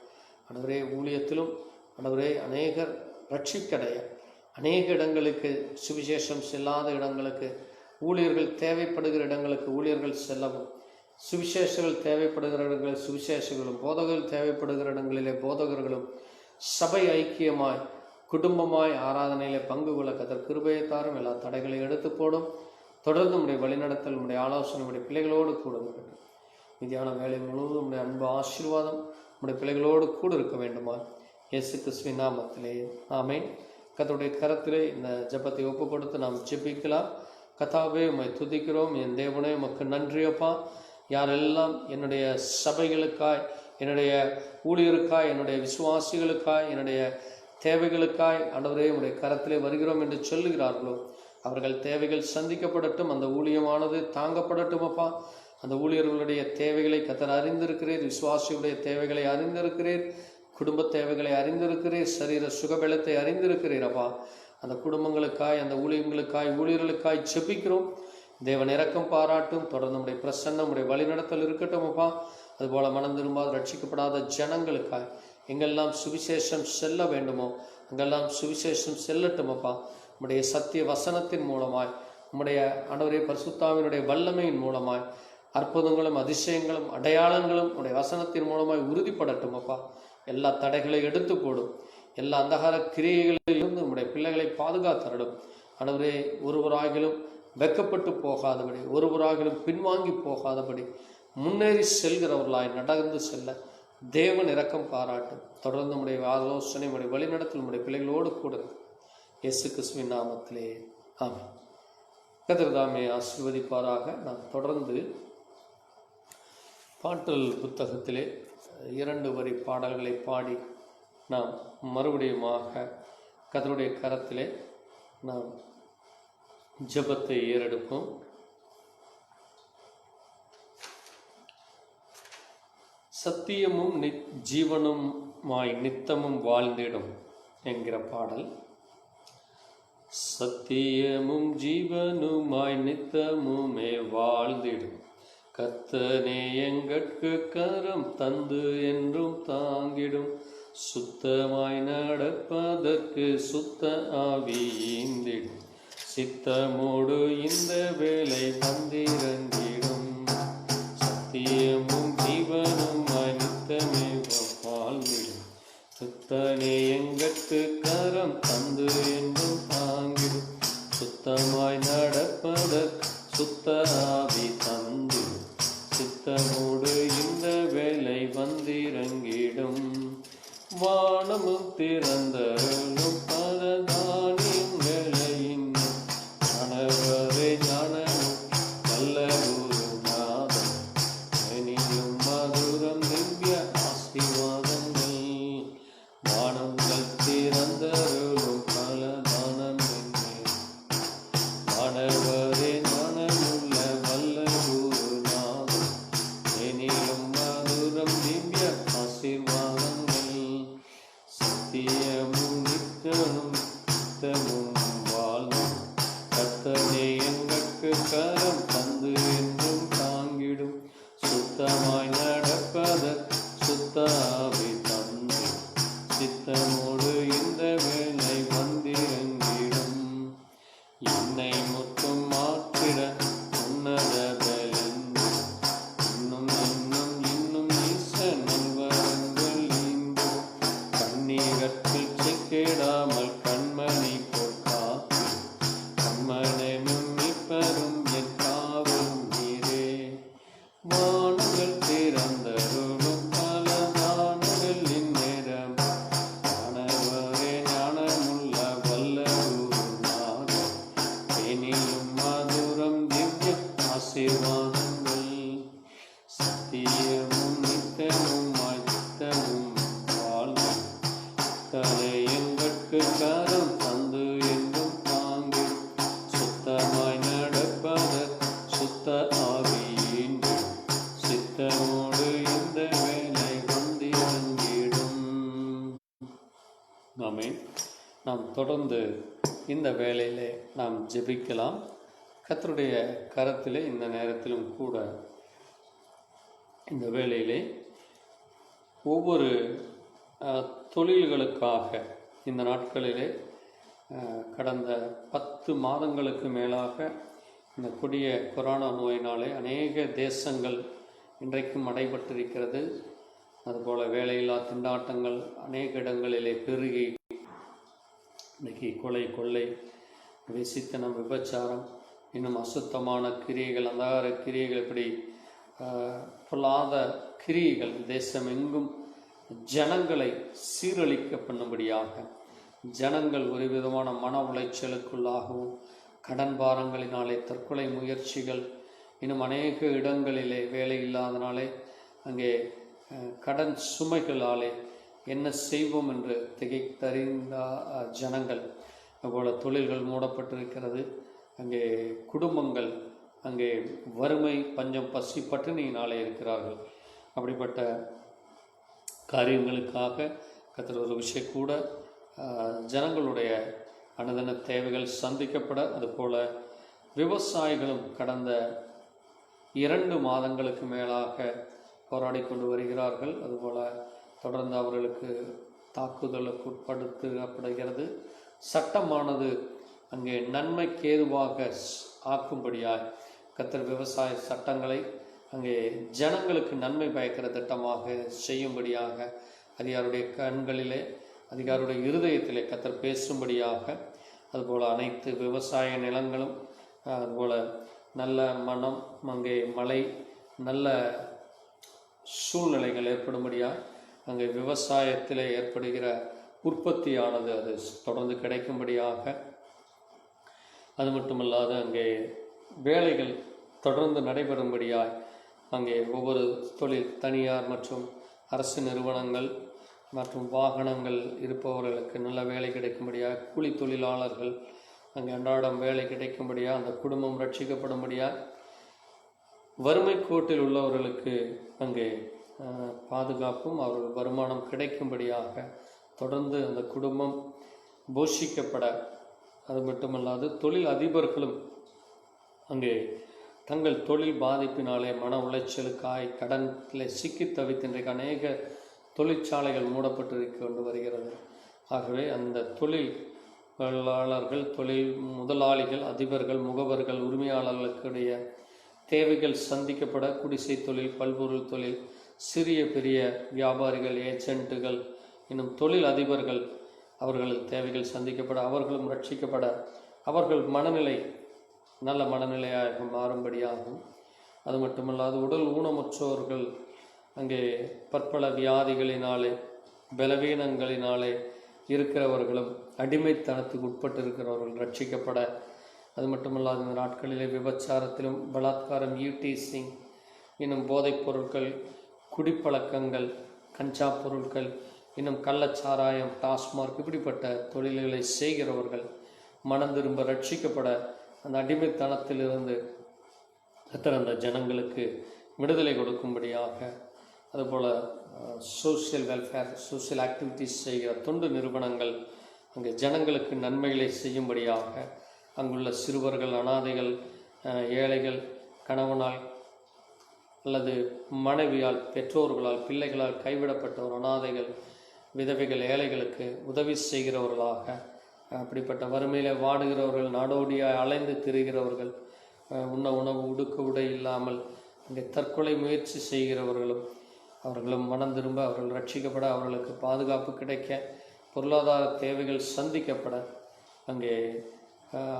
ஆண்டவரே, ஊழியத்திலும் ஆண்டவரே அநேகர் ரட்சிக்கடைய, அநேக இடங்களுக்கு சுவிசேஷம் செல்லாத இடங்களுக்கு, ஊழியர்கள் தேவைப்படுகிற இடங்களுக்கு ஊழியர்கள் செல்லவும், சுவிசேஷங்கள் தேவைப்படுகிற இடங்களில் சுவிசேஷங்களும், போதகர்கள் தேவைப்படுகிற இடங்களிலே போதகர்களும் சபை ஐக்கியமாய் குடும்பமாய் ஆராதனையிலே பங்கு கொள்ள கர்த்தர் கிருபையை தாரும். எல்லா தடைகளை எடுத்து போடும். தொடர்ந்து உடைய வழிநடத்தல், உடைய ஆலோசனை உடைய பிள்ளைகளோடு கூட இருக்கட்டும். மீதியான வேலை முழுவதும் உடைய அன்பு ஆசீர்வாதம் உடைய பிள்ளைகளோடு கூட இருக்க வேண்டுமா இயேசு கிறிஸ்துவின் நாமத்திலே ஆமென். கர்த்தருடைய கரத்திலே இந்த ஜெபத்தை ஒப்பு கொடுத்து நாம் ஜெபிக்கலாம். கர்த்தாவே, உம்மை துதிக்கிறோம். என் தேவனே, உமக்கு நன்றியப்பா. யாரெல்லாம் என்னுடைய சபைகளுக்காய், என்னுடைய ஊழியருக்காய், என்னுடைய விசுவாசிகளுக்காய், என்னுடைய தேவைகளுக்காய் ஆண்டவரே உடைய கரத்திலே வருகிறோம் என்று சொல்லுகிறார்களோ அவர்கள் தேவைகள் சந்திக்கப்படட்டும். அந்த ஊழியமானது தாங்கப்படட்டும் அப்பா. அந்த ஊழியர்களுடைய தேவைகளை கர்த்தர் அறிந்திருக்கிறீர். விசுவாசியுடைய தேவைகளை அறிந்திருக்கிறீர். குடும்ப தேவைகளை அறிந்திருக்கிறீர். சரீர சுகபலத்தை அறிந்திருக்கிறீர் அப்பா. அந்த குடும்பங்களுக்காய், அந்த ஊழியங்களுக்காய், ஊழியர்களுக்காய் ஜெபிக்கிறோம். தேவன் இரக்கம் பாராட்டும். தொடர்ந்து நம்முடைய பிரசன்னம், நம்முடைய வழிநடத்தல் இருக்கட்டும் அப்பா. அதுபோல் மனம் திரும்பாத ரட்சிக்கப்படாத ஜனங்களுக்காய் எங்கெல்லாம் சுவிசேஷம் செல்ல வேண்டுமோ அங்கெல்லாம் சுவிசேஷம் செல்லட்டும் அப்பா. உம்முடைய சத்திய வசனத்தின் மூலமாய், உம்முடைய ஆண்டவரே பரிசுத்தாவினுடைய வல்லமையின் மூலமாய் அற்புதங்களும் அதிசயங்களும் அடையாளங்களும் உடைய வசனத்தின் மூலமாய் உறுதிப்படட்டும் அப்பா. எல்லா தடைகளை எடுத்து போடும். எல்லா அந்தகார கிரியைகளிலிருந்து உம்முடைய பிள்ளைகளை பாதுகாத்தரடும். ஆண்டவரே, ஒருவராகிலும் வெக்கப்பட்டு போகாதபடி, ஒருவராகிலும் பின்வாங்கி போகாதபடி முன்னேறி செல்கிறவர்களாய் நடந்து செல்ல தேவன் இரக்கம் பாராட்டும். தொடர்ந்து உடைய ஆலோசனை, உடைய வழிநடத்தல் உடைய பிள்ளைகளோடு கூட இயேசு கிறிஸ்துவின் நாமத்திலே ஆமென். கர்த்தர் தாமே ஆசீர்வதிப்பாராக. நாம் தொடர்ந்து பாட்டல் புத்தகத்திலே 2 வரி பாடல்களை பாடி நாம் மறுபடியுமாக கர்த்தருடைய கரத்திலே நாம் ஜெபத்தை ஏறெடுப்போம். சத்தியமும் ஜீவனுமாய் நித்தமும் வாழ்ந்திடும் என்கிற பாடல். சத்தியமும் ஜீவனுமாய் நித்தமுமே வாழ்ந்திடும் கர்த்தனே எங்கட்கு கரம் தந்து என்றும் தாங்கிடும். சுத்தமாய் நடப்பதற்கு சுத்த ஆவி ஈந்திடும். சித்தமோடு இந்த வேலை வந்திறங்கிடும். சத்தியமும் ஜீவனுமாய் நித்தமே வாழ்ந்திடும். சுத்தனே எங்கட்கு கரம் தந்து என்றும் தாங்கிடும். சுத்தமாய் நடப்பதற்கு சுத்த ஆவி தந்திடும். சித்தமோடு இந்த வேலை வந்திறங்கிடும். வானமும் திறந்தருளும் பரதானியங்களையும் கணவரே ஞானமும் நல்ல குருநாதம் இனியும் மதுரம் திவ்ய ஆசீர்வாதங்கள். வானங்கள் திறந்தருளும் பலதானம் கணவரே ஞானமுள்ள வல்ல குருநாதம் இனியும் மதுரம் திவ்ய ஆசீர்வாதங்கள். சத்தியமும் நித்தமும் நித்தமும் வாழ்ந்தும் கர்த்தனே எங்கட்கு கரம் தந்து என்றும் தாங்கிடும். சுத்தமாய் நடப்பதற்கு சுத்த ஆவி தந்து சித்தமோடு இந்த வேலை வந்திறங்கிடும். என்னை முற்றும் மாற்றிட உன்னத பலந்து இன்னும் இன்னும் இன்னும் ஈச நல்வரங்கள் ஈந்து கண்ணீரத்தில் சிக்கிடாமல் கண்மணி போல் காத்து கண்மனமும் மீட்பரும் என் காவல் நீரே. வானங்கள் திறந்தருளும் பலதானங்கள் இந்நேரம் ஞானவரே ஞானமுள்ள வல்ல குருநாதம் இனியும் மதுரம் திவ்ய ஆசீர்வாதங்கள். சத்தியமும் நித்தமும் நித்தமும் வாழ்ந்து கர்த்தனே எங்கட்கு கரம் தந்து என்றும் தாங்கிடும். சுத்தமாய் நடப்பதற்கு சுத்த ஆவி ஈந்திடும். சித்தமோடு இந்த வேலை வந்திறங்கிடும். ஆமென். நாம் தொடர்ந்து இந்த வேளையிலே நாம் ஜெபிக்கலாம். கர்த்தருடைய கரத்திலே இந்த நேரத்திலும் கூட இந்த வேளையிலே ஒவ்வொரு தொழில்களுக்காக இந்த நாட்களிலே கடந்த 10 மாதங்களுக்கு மேலாக இந்த கொடிய கொரோனா நோயினாலே அநேக தேசங்கள் இன்றைக்கும் அடைபட்டிருக்கிறது. அதுபோல் வேலையில்லா திண்டாட்டங்கள் அநேக இடங்களிலே பெருகி இன்றைக்கி கொலை கொள்ளை விசித்தனம் விபச்சாரம் இன்னும் அசுத்தமான கிரியைகள் அந்தார கிரியைகள் இப்படி பொல்லாத கிரியைகள் தேசமெங்கும் ஜனங்களை சீரழிக்க பண்ணும்படியாக ஜனங்கள் ஒரு விதமான மன உளைச்சலுக்குள்ளாகவும் கடன் பாரங்களினாலே தற்கொலை முயற்சிகள் இன்னும் அநேக இடங்களிலே வேலை இல்லாதனாலே அங்கே கடன் சுமைகளாலே என்ன செய்வோம் என்று திகைத்தறிந்த ஜனங்கள் அதுபோல் தொழில்கள் மூடப்பட்டிருக்கிறது. அங்கே குடும்பங்கள் அங்கே வறுமை பஞ்சம் பசி பட்டினியினாலே இருக்கிறார்கள். அப்படிப்பட்ட காரியங்களுக்காக கர்த்தர் ஒரு விஷயம் கூட ஜனங்களுடைய அனுதின தேவைகள் சந்திக்கப்பட அதுபோல் விவசாயிகளும் கடந்த 2 மாதங்களுக்கு மேலாக போராடி கொண்டு வருகிறார்கள். அதுபோல் தொடர்ந்து அவர்களுக்கு தாக்குதலுக்கு உட்படுத்தப்படுகிறது. சட்டமானது அங்கே நன்மைக்கு ஏதுவாக ஆக்கும்படியாய் கர்த்தர் விவசாய சட்டங்களை அங்கே ஜனங்களுக்கு நன்மை பயக்கிற திட்டமாக செய்யும்படியாக அதிகாருடைய கண்களிலே அதிகாருடைய இருதயத்திலே கர்த்தர் பேசும்படியாக அதுபோல் அனைத்து விவசாய நிலங்களும் அதுபோல் நல்ல மனம் அங்கே மழை நல்ல சூழ்நிலைகள் ஏற்படும்படியாக அங்கே விவசாயத்தில் ஏற்படுகிற உற்பத்தியானது அது தொடர்ந்து கிடைக்கும்படியாக அது மட்டுமல்லாது அங்கே வேலைகள் தொடர்ந்து நடைபெறும்படியாய் அங்கே ஒவ்வொரு தொழில் தனியார் மற்றும் அரசு நிறுவனங்கள் மற்றும் வாகனங்கள் இருப்பவர்களுக்கு நல்ல வேலை கிடைக்கும்படியாக கூலி தொழிலாளர்கள் அங்கே அன்றாடம் வேலை கிடைக்கும்படியாக அந்த குடும்பம் ரட்சிக்கப்படும்படியாக வறுமை கோட்டில் உள்ளவர்களுக்கு அங்கே பாதுகாப்பும் அவர்கள் வருமானம் கிடைக்கும்படியாக தொடர்ந்து அந்த குடும்பம் போஷிக்கப்பட, அது மட்டுமல்லாது தொழில் அதிபர்களும் அங்கே தங்கள் தொழில் பாதிப்பினாலே மன உளைச்சலுக்காய் கடனில் சிக்கி தவித்து இன்றைக்கு அநேக தொழிற்சாலைகள் மூடப்பட்டு கொண்டு வருகிறது. ஆகவே அந்த தொழிலாளர்கள், தொழில் முதலாளிகள், அதிபர்கள், முகவர்கள், உரிமையாளர்களுடைய தேவைகள் சந்திக்கப்பட, குடிசை தொழில், பல்பொருள் தொழில், சிறிய பெரிய வியாபாரிகள், ஏஜென்ட்டுகள், இன்னும் தொழில் அதிபர்கள், அவர்கள் தேவைகள் சந்திக்கப்பட, அவர்களும் ரட்சிக்கப்பட, அவர்கள் மனநிலை நல்ல மனநிலையாக மாறும்படியாகும். அது மட்டுமல்லாது உடல் ஊனமுற்றோர்கள், அங்கே பற்பல வியாதிகளினாலே பலவீனங்களினாலே இருக்கிறவர்களும் அடிமைத்தனத்துக்கு உட்பட்டு இருக்கிறவர்கள் ரட்சிக்கப்பட, அது மட்டுமல்லாது இந்த நாட்களிலே விபச்சாரத்திலும் பலாத்காரம், ஈவ்டீசிங், இன்னும் போதைப் பொருட்கள், குடிப்பழக்கங்கள், கஞ்சா பொருட்கள், இன்னும் கள்ளச்சாராயம், டாஸ்மார்க், இப்படிப்பட்ட தொழில்களை செய்கிறவர்கள் மனம் திரும்ப ரட்சிக்கப்பட, அந்த அடிமைத்தனத்திலிருந்து அந்த ஜனங்களுக்கு விடுதலை கொடுக்கும்படியாக, அதுபோல் சோசியல் வெல்ஃபேர், சோசியல் ஆக்டிவிட்டீஸ் செய்கிற தொண்டு நிறுவனங்கள் அங்கே ஜனங்களுக்கு நன்மைகளை செய்யும்படியாக, அங்குள்ள சிறுவர்கள், அனாதைகள், ஏழைகள், கணவனால் அல்லது மனைவியால், பெற்றோர்களால், பிள்ளைகளால் கைவிடப்பட்டவர், அனாதைகள், விதவைகள், ஏழைகளுக்கு உதவி செய்கிறவர்களாக, அப்படிப்பட்ட வறுமையில் வாடுகிறவர்கள், நாடோடியாய் அலைந்து திரிகிறவர்கள், உண்ண உணவு, உடுக்க உடை இல்லாமல் அங்கே தற்கொலை முயற்சி செய்கிறவர்களும் அவர்களும் மனம் திரும்ப, அவர்கள் ரட்சிக்கப்பட, அவர்களுக்கு பாதுகாப்பு கிடைக்க, பொருளாதார தேவைகள் சந்திக்கப்பட, அங்கே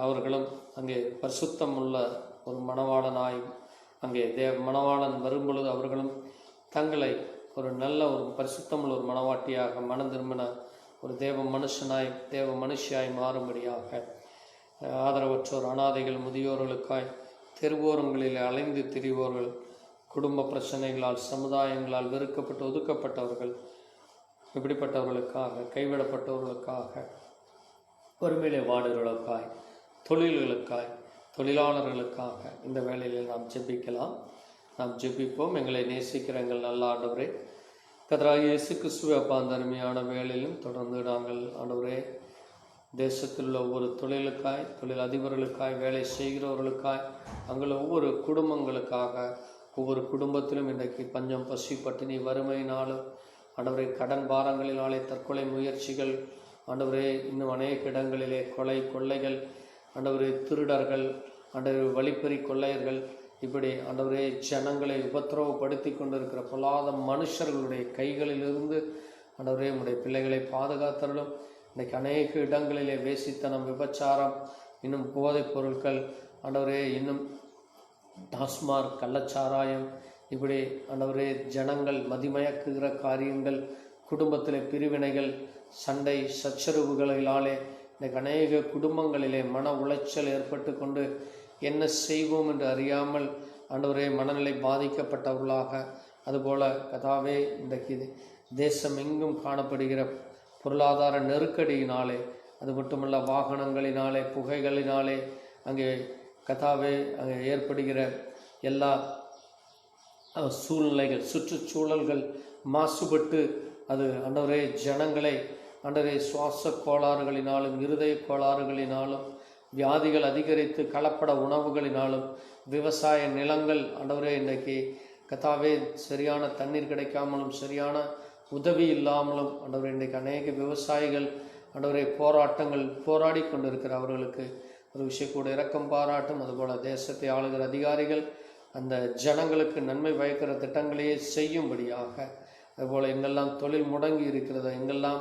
அவர்களும் அங்கே பரிசுத்தம் உள்ள ஒரு மணவாளனாய், அங்கே மணவாளன் வரும்பொழுது அவர்களும் தங்களை ஒரு நல்ல ஒரு பரிசுத்தமுள்ள ஒரு மணவாட்டியாக மனம் திரும்பின ஒரு தேவ மனுஷனாய், தேவ மனுஷியாய் மாறும்படியாக, ஆதரவற்றோர், அனாதைகள், முதியோர்களுக்காய், தெருவோரங்களில் அலைந்து திரிவோர்கள், குடும்ப பிரச்சனைகளால், சமுதாயங்களால் வெறுக்கப்பட்டு ஒதுக்கப்பட்டவர்கள், இப்படிப்பட்டவர்களுக்காக, கைவிடப்பட்டவர்களுக்காக, வறுமையிலே வாடுகளுக்காய், தொழில்களுக்காய், தொழிலாளர்களுக்காக இந்த வேளையில் நாம் ஜெபிக்கலாம். நாம் ஜெபிப்போம். எங்களை நேசிக்கிற எங்கள் நல்ல ஆண்டவரே, கர்த்தராகிய இயேசு கிறிஸ்துவே, அப்பா, அந்த அருமையான வேளையிலும் தொடர்ந்து நாங்கள் ஆண்டவரே தேசத்தில் உள்ள ஒவ்வொரு தொழிலுக்காய், தொழில் அதிபர்களுக்காய், வேலை செய்கிறவர்களுக்காய், அங்குள்ள ஒவ்வொரு குடும்பங்களுக்காக, ஒவ்வொரு குடும்பத்திலும் இன்றைக்கு பஞ்சம், பசி, பட்டினி, வறுமையினாலும் ஆண்டவரே கடன் பாரங்களினாலே தற்கொலை முயற்சிகள், ஆண்டவரே இன்னும் அநேக இடங்களிலே கொலை, கொள்ளைகள், ஆண்டவரே திருடர்கள், ஆண்டவரே வழிப்பறி கொள்ளையர்கள், இப்படி ஆண்டவரே ஜனங்களை உபத்திரவப்படுத்தி கொண்டிருக்கிற பொல்லாத மனுஷர்களுடைய கைகளிலிருந்து ஆண்டவரே உடைய பிள்ளைகளை பாதுகாத்தருளும். இன்றைக்கு அநேக இடங்களிலே வேசித்தனம், விபச்சாரம், இன்னும் போதைப் பொருட்கள், ஆண்டவரே இன்னும் டாஸ்மார்க், கள்ளச்சாராயம், இப்படி ஆண்டவரே ஜனங்கள் மதிமயக்குகிற காரியங்கள், குடும்பத்திலே பிரிவினைகள், சண்டை சச்சரவுகளினாலே இன்றைக்கு அநேக குடும்பங்களிலே மன உளைச்சல் ஏற்பட்டு கொண்டு என்ன செய்வோம் என்று அறியாமல் ஆண்டவரே மனநிலை பாதிக்கப்பட்டவர்களாக, அதுபோல கதாவே இன்றைக்கு தேசம் எங்கும் காணப்படுகிற பொருளாதார நெருக்கடியினாலே, அது மட்டுமல்ல வாகனங்களினாலே, புகைகளினாலே, அங்கே கதாவே அங்கே ஏற்படுகிற எல்லா சூழ்நிலைகள், சுற்றுச்சூழல்கள் மாசுபட்டு அது ஆண்டவரே ஜனங்களை ஆண்டவரே சுவாச கோளாறுகளினாலும், இருதய கோளாறுகளினாலும், வியாதிகள் அதிகரித்து கலப்பட உணவுகளினாலும், விவசாய நிலங்கள் ஆண்டவரே இன்றைக்கு கதாவே சரியான தண்ணீர் கிடைக்காமலும், சரியான உதவி இல்லாமலும் ஆண்டவரே இன்றைக்கு அநேக விவசாயிகள் ஆண்டவரே போராட்டங்கள் போராடி கொண்டிருக்கிற அவர்களுக்கு ஒரு விஷயம் கூட இரக்கம் பாராட்டும். அதுபோல் தேசத்தை ஆளுகிற அதிகாரிகள் அந்த ஜனங்களுக்கு நன்மை பயக்கிற திட்டங்களையே செய்யும்படியாக, அதுபோல் எங்கெல்லாம் தொழில் முடங்கி இருக்கிறதோ, எங்கெல்லாம்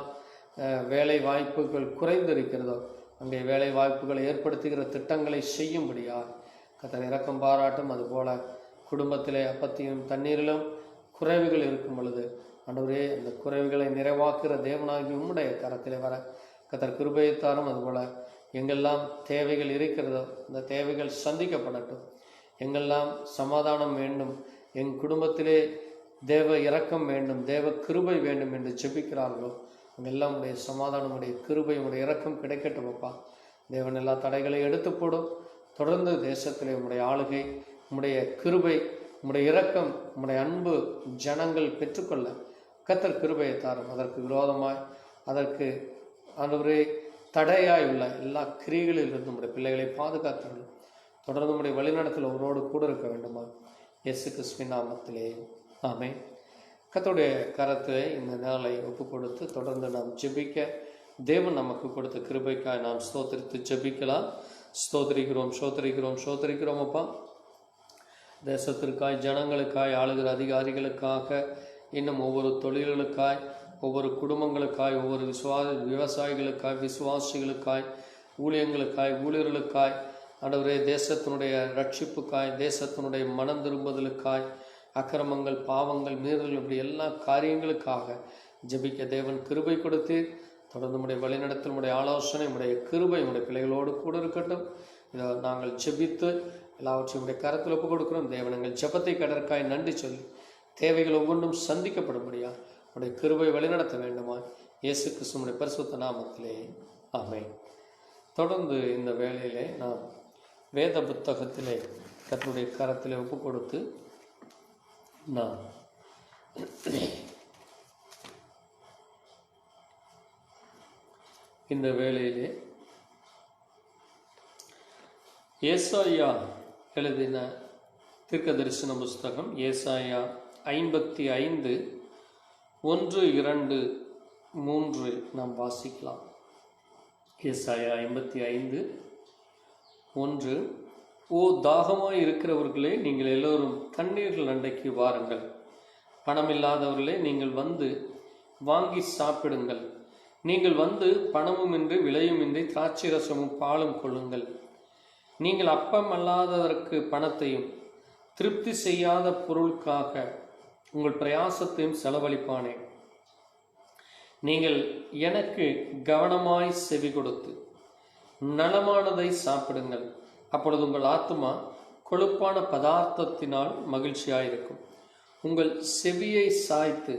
வேலை வாய்ப்புகள் குறைந்து இருக்கிறதோ, அங்கே வேலை வாய்ப்புகளை ஏற்படுத்துகிற திட்டங்களை செய்யும்படியாக கர்த்தர் இரக்கம் பாராட்டும். அதுபோல் குடும்பத்திலே அப்பத்தையும் தண்ணீரிலும் குறைவுகள் இருக்கும் பொழுது ஆண்டவரே அந்த குறைவுகளை நிறைவாக்குகிற தேவனாகி உம்முடைய கரத்திலே வர கர்த்தர் கிருபையை தாரும். அதுபோல் எங்கெல்லாம் தேவைகள் இருக்கிறதோ அந்த தேவைகள் சந்திக்கப்படட்டும். எங்கெல்லாம் சமாதானம் வேண்டும், என் குடும்பத்திலே தேவ இரக்கம் வேண்டும், தேவ கிருபை வேண்டும் என்று ஜெபிக்கிறார்களோ அங்கெல்லாம் உடைய சமாதானம், உடைய கிருபை, உடைய இரக்கம் கிடைக்கட்டும். அப்பா, தேவன் எல்லா தடைகளையும் எடுத்து போடும். தொடர்ந்து தேசத்திலே உம்முடைய ஆளுகை, உம்முடைய கிருபை உம்முடைய இரக்கம், உம்முடைய அன்பு ஜனங்கள் பெற்றுக்கொள்ள கர்த்தர் கிருபையை தாரும். அதற்கு விரோதமாய், அதற்கு ஆண்டவரே தடையாய் உள்ள எல்லா கிரிகளிலிருந்து உம்முடைய பிள்ளைகளை பாதுகாத்தவர்கள் தொடர்ந்து உம்முடைய வழிநடத்தல் அவரோடு கூட இருக்க வேண்டுமா இயேசு கிறிஸ்துவின் நாமத்திலே ஆமென். கர்த்தருடைய கரத்தை இந்த நாளை ஒப்பு கொடுத்து தொடர்ந்து நாம் ஜெபிக்க தேவன் நமக்கு கொடுத்த கிருபைக்காய் நாம் ஸ்தோத்திரித்து ஜெபிக்கலாம். ஸ்தோத்திரிக்கிறோம் அப்பா. தேசத்திற்காய், ஜனங்களுக்காய், ஆளுகிற அதிகாரிகளுக்காக, இன்னும் ஒவ்வொரு தொழில்களுக்காய், ஒவ்வொரு குடும்பங்களுக்காய், ஒவ்வொரு விவசாயிகளுக்காய், விசுவாசிகளுக்காய், ஊழியர்களுக்காய், ஆண்டவரே தேசத்தினுடைய ரட்சிப்புக்காய், தேசத்தினுடைய மனம் திரும்புதலுக்காய், அக்கிரமங்கள், பாவங்கள், மீறல்கள், இப்படி எல்லா காரியங்களுக்காக ஜெபிக்க தேவன் கிருபை கொடுத்து தொடர்ந்து உடைய வழிநடத்தல், உடைய ஆலோசனை, உடைய கிருபை உடைய பிள்ளைகளோடு கூட இருக்கட்டும். இதை நாங்கள் ஜெபித்து எல்லாவற்றையும் உடைய கரத்தில் ஒப்பு கொடுக்கிறோம். தேவன் எங்கள் ஜெபத்தை கடற்காய் நன்றி சொல்லி தேவைகள் ஒவ்வொன்றும் சந்திக்கப்படும்படியா உடைய கிருபை வழிநடத்த வேண்டுமா இயேசு கிறிஸ்துவின் பரிசுத்த நாமத்திலே ஆமென். தொடர்ந்து இந்த வேளையிலே நாம் வேத புத்தகத்திலே கர்த்தருடைய கரத்திலே ஒப்பு கொடுத்து நாம் இந்த வேளையிலே ஏசாயா எழுதின தீர்க்க தரிசன புஸ்தகம் ஏசாயா 55 1, 2, 3 நாம் வாசிக்கலாம். ஏசாயா 55 1. ஓ தாகமாய் இருக்கிறவர்களே, நீங்கள் எல்லோரும் தண்ணீர்கள் அண்டைக்கு வாருங்கள். பணமில்லாதவர்களே, நீங்கள் வந்து வாங்கி சாப்பிடுங்கள். நீங்கள் வந்து பணமுமின்றி விலையுமின்றி திராட்சை ரசமும் பாலும் கொள்ளுங்கள். நீங்கள் அப்பம் அல்லாததற்கு பணத்தையும் திருப்தி செய்யாத பொருளுக்காக உங்கள் பிரயாசத்தையும் செலவழிப்பானேன். நீங்கள் எனக்கு கவனமாய் செவி கொடுத்து நலமானதை சாப்பிடுங்கள். அப்பொழுது உங்கள் ஆத்துமா கொழுப்பான பதார்த்தத்தினால் மகிழ்ச்சியாயிருக்கும். உங்கள் செவியை சாய்த்து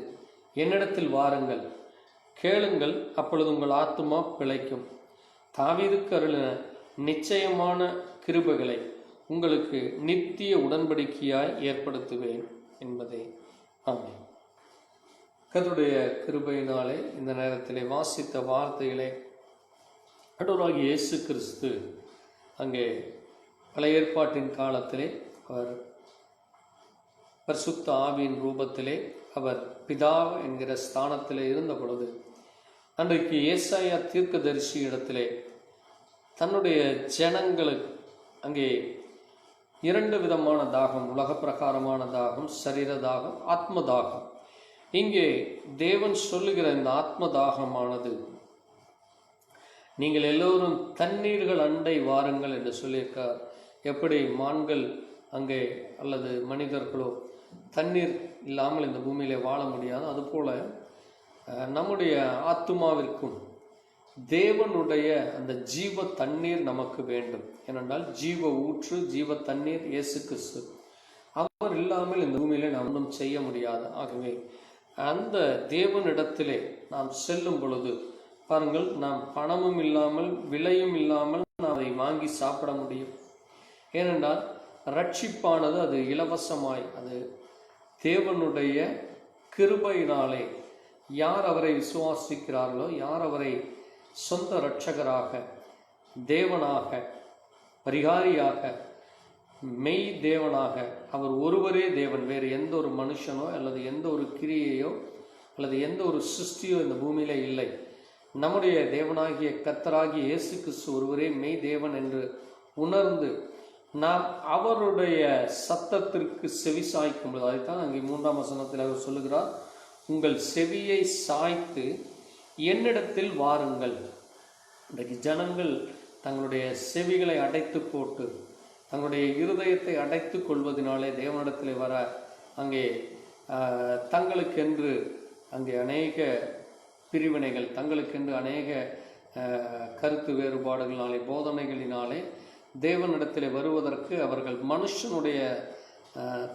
என்னிடத்தில் வாருங்கள், கேளுங்கள், அப்பொழுது உங்கள் ஆத்துமா பிழைக்கும். தாவீதுக்கு அருளின நிச்சயமான கிருபைகளை உங்களுக்கு நித்திய உடன்படிக்கையாய் ஏற்படுத்துவேன் என்பதே ஆமென். கர்த்தருடைய கிருபையினாலே இந்த நேரத்திலே வாசித்த வார்த்தைகளை ஆண்டவராகிய இயேசு கிறிஸ்து அங்கே பழைய ஏற்பாட்டின் காலத்திலே அவர் பரிசுத்த ஆவியின் ரூபத்திலே அவர் பிதா என்கிற ஸ்தானத்திலே இருந்த பொழுது அன்றைக்கு ஏசாயா தீர்க்கதரிசி இடத்திலே தன்னுடைய ஜனங்களுக்கு அங்கே 2 விதமான தாகம், உலக பிரகாரமான தாகம், சரீர தாகம், ஆத்ம தாகம். இங்கே தேவன் சொல்லுகிற இந்த ஆத்ம தாகமானது, நீங்கள் எல்லோரும் தண்ணீர்கள் அண்டை வாருங்கள் என்று சொல்லியிருக்கார். எப்படி மான்கள் அங்கே அல்லது மனிதர்களோ தண்ணீர் இல்லாமல் இந்த பூமியிலே வாழ முடியாது, அதுபோல நம்முடைய ஆத்துமாவிற்கும் தேவனுடைய அந்த ஜீவ தண்ணீர் நமக்கு வேண்டும். ஏனென்றால் ஜீவ ஊற்று, ஜீவ தண்ணீர் இயேசு கிறிஸ்து. அவர் இல்லாமல் இந்த பூமியிலே நாம் ஒன்றும் செய்ய முடியாது. ஆகவே அந்த தேவனிடத்திலே நாம் செல்லும் பொழுது பாருங்கள், நாம் பணமும் இல்லாமல் விலையும் இல்லாமல் நாம் அதை வாங்கி சாப்பிட முடியும். ஏனென்றால் ரட்சிப்பானது அது இலவசமாய், அது தேவனுடைய கிருபையினாலே யார் அவரை விசுவாசிக்கிறார்களோ, யார் அவரை சொந்த இரட்சகராக, தேவனாக, பரிகாரியாக, மெய் தேவனாக, அவர் ஒருவரே தேவன், வேறு எந்த ஒரு மனுஷனோ அல்லது எந்த ஒரு கிரியையோ அல்லது எந்த ஒரு சிருஷ்டியோ இந்த பூமியிலே இல்லை. நம்முடைய தேவனாகிய கர்த்தராகிய இயேசு கிறிஸ்து ஒருவரே மெய் தேவன் என்று உணர்ந்து நாம் அவருடைய சத்தத்திற்கு செவி சாய்க்கும் பொழுது, அதைத்தான் அங்கே 3ஆம் வசனத்தில் அவர் சொல்லுகிறார், உங்கள் செவியை சாய்த்து என்னிடத்தில் வாருங்கள். இன்றைக்கு ஜனங்கள் தங்களுடைய செவிகளை அடைத்து போட்டு தங்களுடைய இருதயத்தை அடைத்து கொள்வதனாலே தேவனிடத்தில் வர அங்கே தங்களுக்கென்று அங்கே அநேக பிரிவினைகள், தங்களுக்கென்று அநேக கருத்து வேறுபாடுகளினாலே, போதனைகளினாலே தேவனிடத்தில் வருவதற்கு அவர்கள் மனுஷனுடைய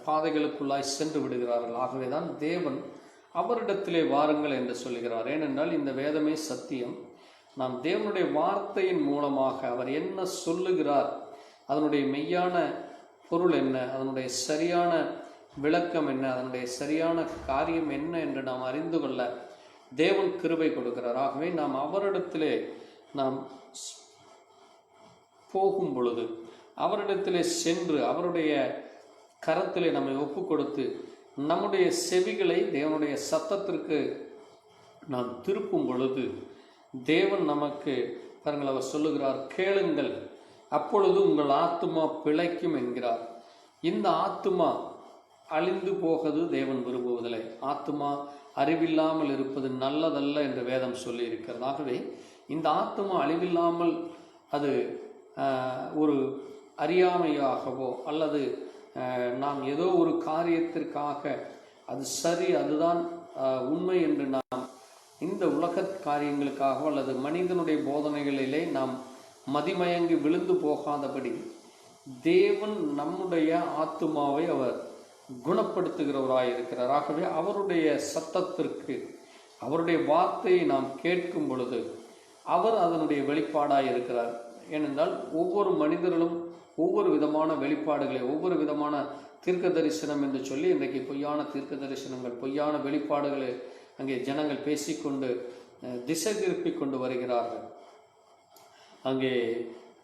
பாதைகளுக்குள்ளாய் சென்று விடுகிறார்கள். ஆகவே தான் தேவன் அவரிடத்திலே வாருங்கள் என்று சொல்லுகிறார். ஏனென்றால் இந்த வேதமே சத்தியம். நாம் தேவனுடைய வார்த்தையின் மூலமாக அவர் என்ன சொல்லுகிறார், அதனுடைய மெய்யான பொருள் என்ன, அதனுடைய சரியான விளக்கம் என்ன, அதனுடைய சரியான காரியம் என்ன என்று நாம் அறிந்து கொள்ள தேவன் கிருபை கொடுக்கிறார். ஆகவே நாம் அவரிடத்திலே நாம் போகும் பொழுது, அவரிடத்திலே சென்று அவருடைய கரத்திலே நம்மை ஒப்பு கொடுத்து நம்முடைய செவிகளை தேவனுடைய சத்தத்திற்கு நாம் திருப்பும் பொழுது தேவன் நமக்கு பாருங்கள், அவர் சொல்லுகிறார், கேளுங்கள் அப்பொழுது உங்கள் ஆத்துமா பிழைக்கும் என்கிறார். இந்த ஆத்துமா அழிந்து போவது தேவன் விரும்புவதில்லை. ஆத்துமா அறிவில்லாமல் இருப்பது நல்லதல்ல என்று வேதம் சொல்லி இருக்கிறது. ஆகவே இந்த ஆத்துமா அழிவில்லாமல் அது ஒரு அறியாமையாகவோ அல்லது நாம் ஏதோ ஒரு காரியத்திற்காக அது சரி, அதுதான் உண்மை என்று நாம் இந்த உலக காரியங்களுக்காகவோ அல்லது மனிதனுடைய போதனைகளிலே நாம் மதிமயங்கி விழுந்து போகாதபடி தேவன் நம்முடைய ஆத்துமாவை அவர் குணப்படுத்துகிறவராய் இருக்கிறார். ஆகவே அவருடைய சத்தத்திற்கு, அவருடைய வார்த்தையை நாம் கேட்கும் பொழுது அவர் அதனுடைய வெளிப்பாடாய் இருக்கிறார். ஏனென்றால் ஒவ்வொரு மனிதர்களும் ஒவ்வொரு விதமான வெளிப்பாடுகளை, ஒவ்வொரு விதமான தீர்க்க தரிசனம் என்று சொல்லி இன்றைக்கு பொய்யான தீர்க்க தரிசனங்கள், பொய்யான வெளிப்பாடுகளை அங்கே ஜனங்கள் பேசிக்கொண்டு திசை திருப்பி கொண்டு வருகிறார்கள். அங்கே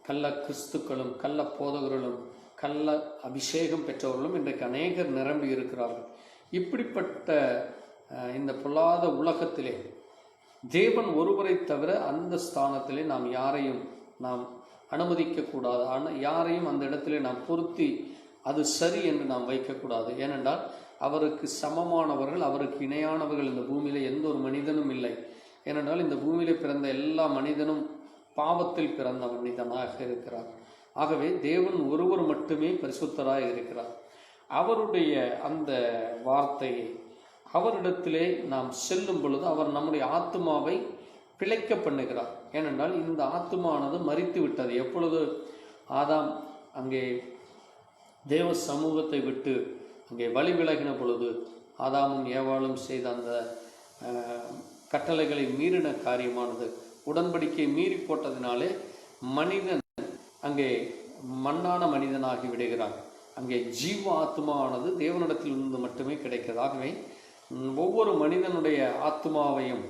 கள்ள கிறிஸ்துக்களும் கள்ள போதகர்களும் கள்ள அபிஷேகம் பெற்றவர்களும் இன்றைக்கு அநேகர் நிரம்பி இருக்கிறார்கள். இப்படிப்பட்ட இந்த பொல்லாத உலகத்திலே தேவன் ஒருவரை தவிர அந்த ஸ்தானத்திலே நாம் யாரையும் நாம் அனுமதிக்கக்கூடாது. யாரையும் அந்த இடத்திலே நாம் பொருத்தி அது சரி என்று நாம் வைக்கக்கூடாது. ஏனென்றால் அவருக்கு சமமானவர்கள், அவருக்கு இணையானவர்கள் இந்த பூமியிலே எந்த ஒரு மனிதனும் இல்லை. ஏனென்றால் இந்த பூமியிலே பிறந்த எல்லா மனிதனும் பாவத்தில் பிறந்த மனிதனாக இருக்கிறார். ஆகவே தேவன் ஒருவர் மட்டுமே பரிசுத்தராக இருக்கிறார். அவருடைய அந்த வார்த்தையை அவரிடத்திலே நாம் செல்லும் பொழுது அவர் நம்முடைய ஆத்துமாவை பிழைக்க பண்ணுகிறார். ஏனென்றால் இந்த ஆத்துமானது மரித்து விட்டது. எப்பொழுது ஆதாம் அங்கே தேவ சமூகத்தை விட்டு அங்கே வழி விலகின பொழுது ஆதாமும் ஏவாளும் செய்த அந்த கட்டளைகளை மீறின காரியமானது, உடன்படிக்கை மீறி போட்டதினாலே மனிதன் அங்கே மண்ணான மனிதனாகி விடுகிறான். அங்கே ஜீவ ஆத்மாவானது தேவனிடத்தில் இருந்து மட்டுமே கிடைக்கிறது. ஆகவே ஒவ்வொரு மனிதனுடைய ஆத்மாவையும்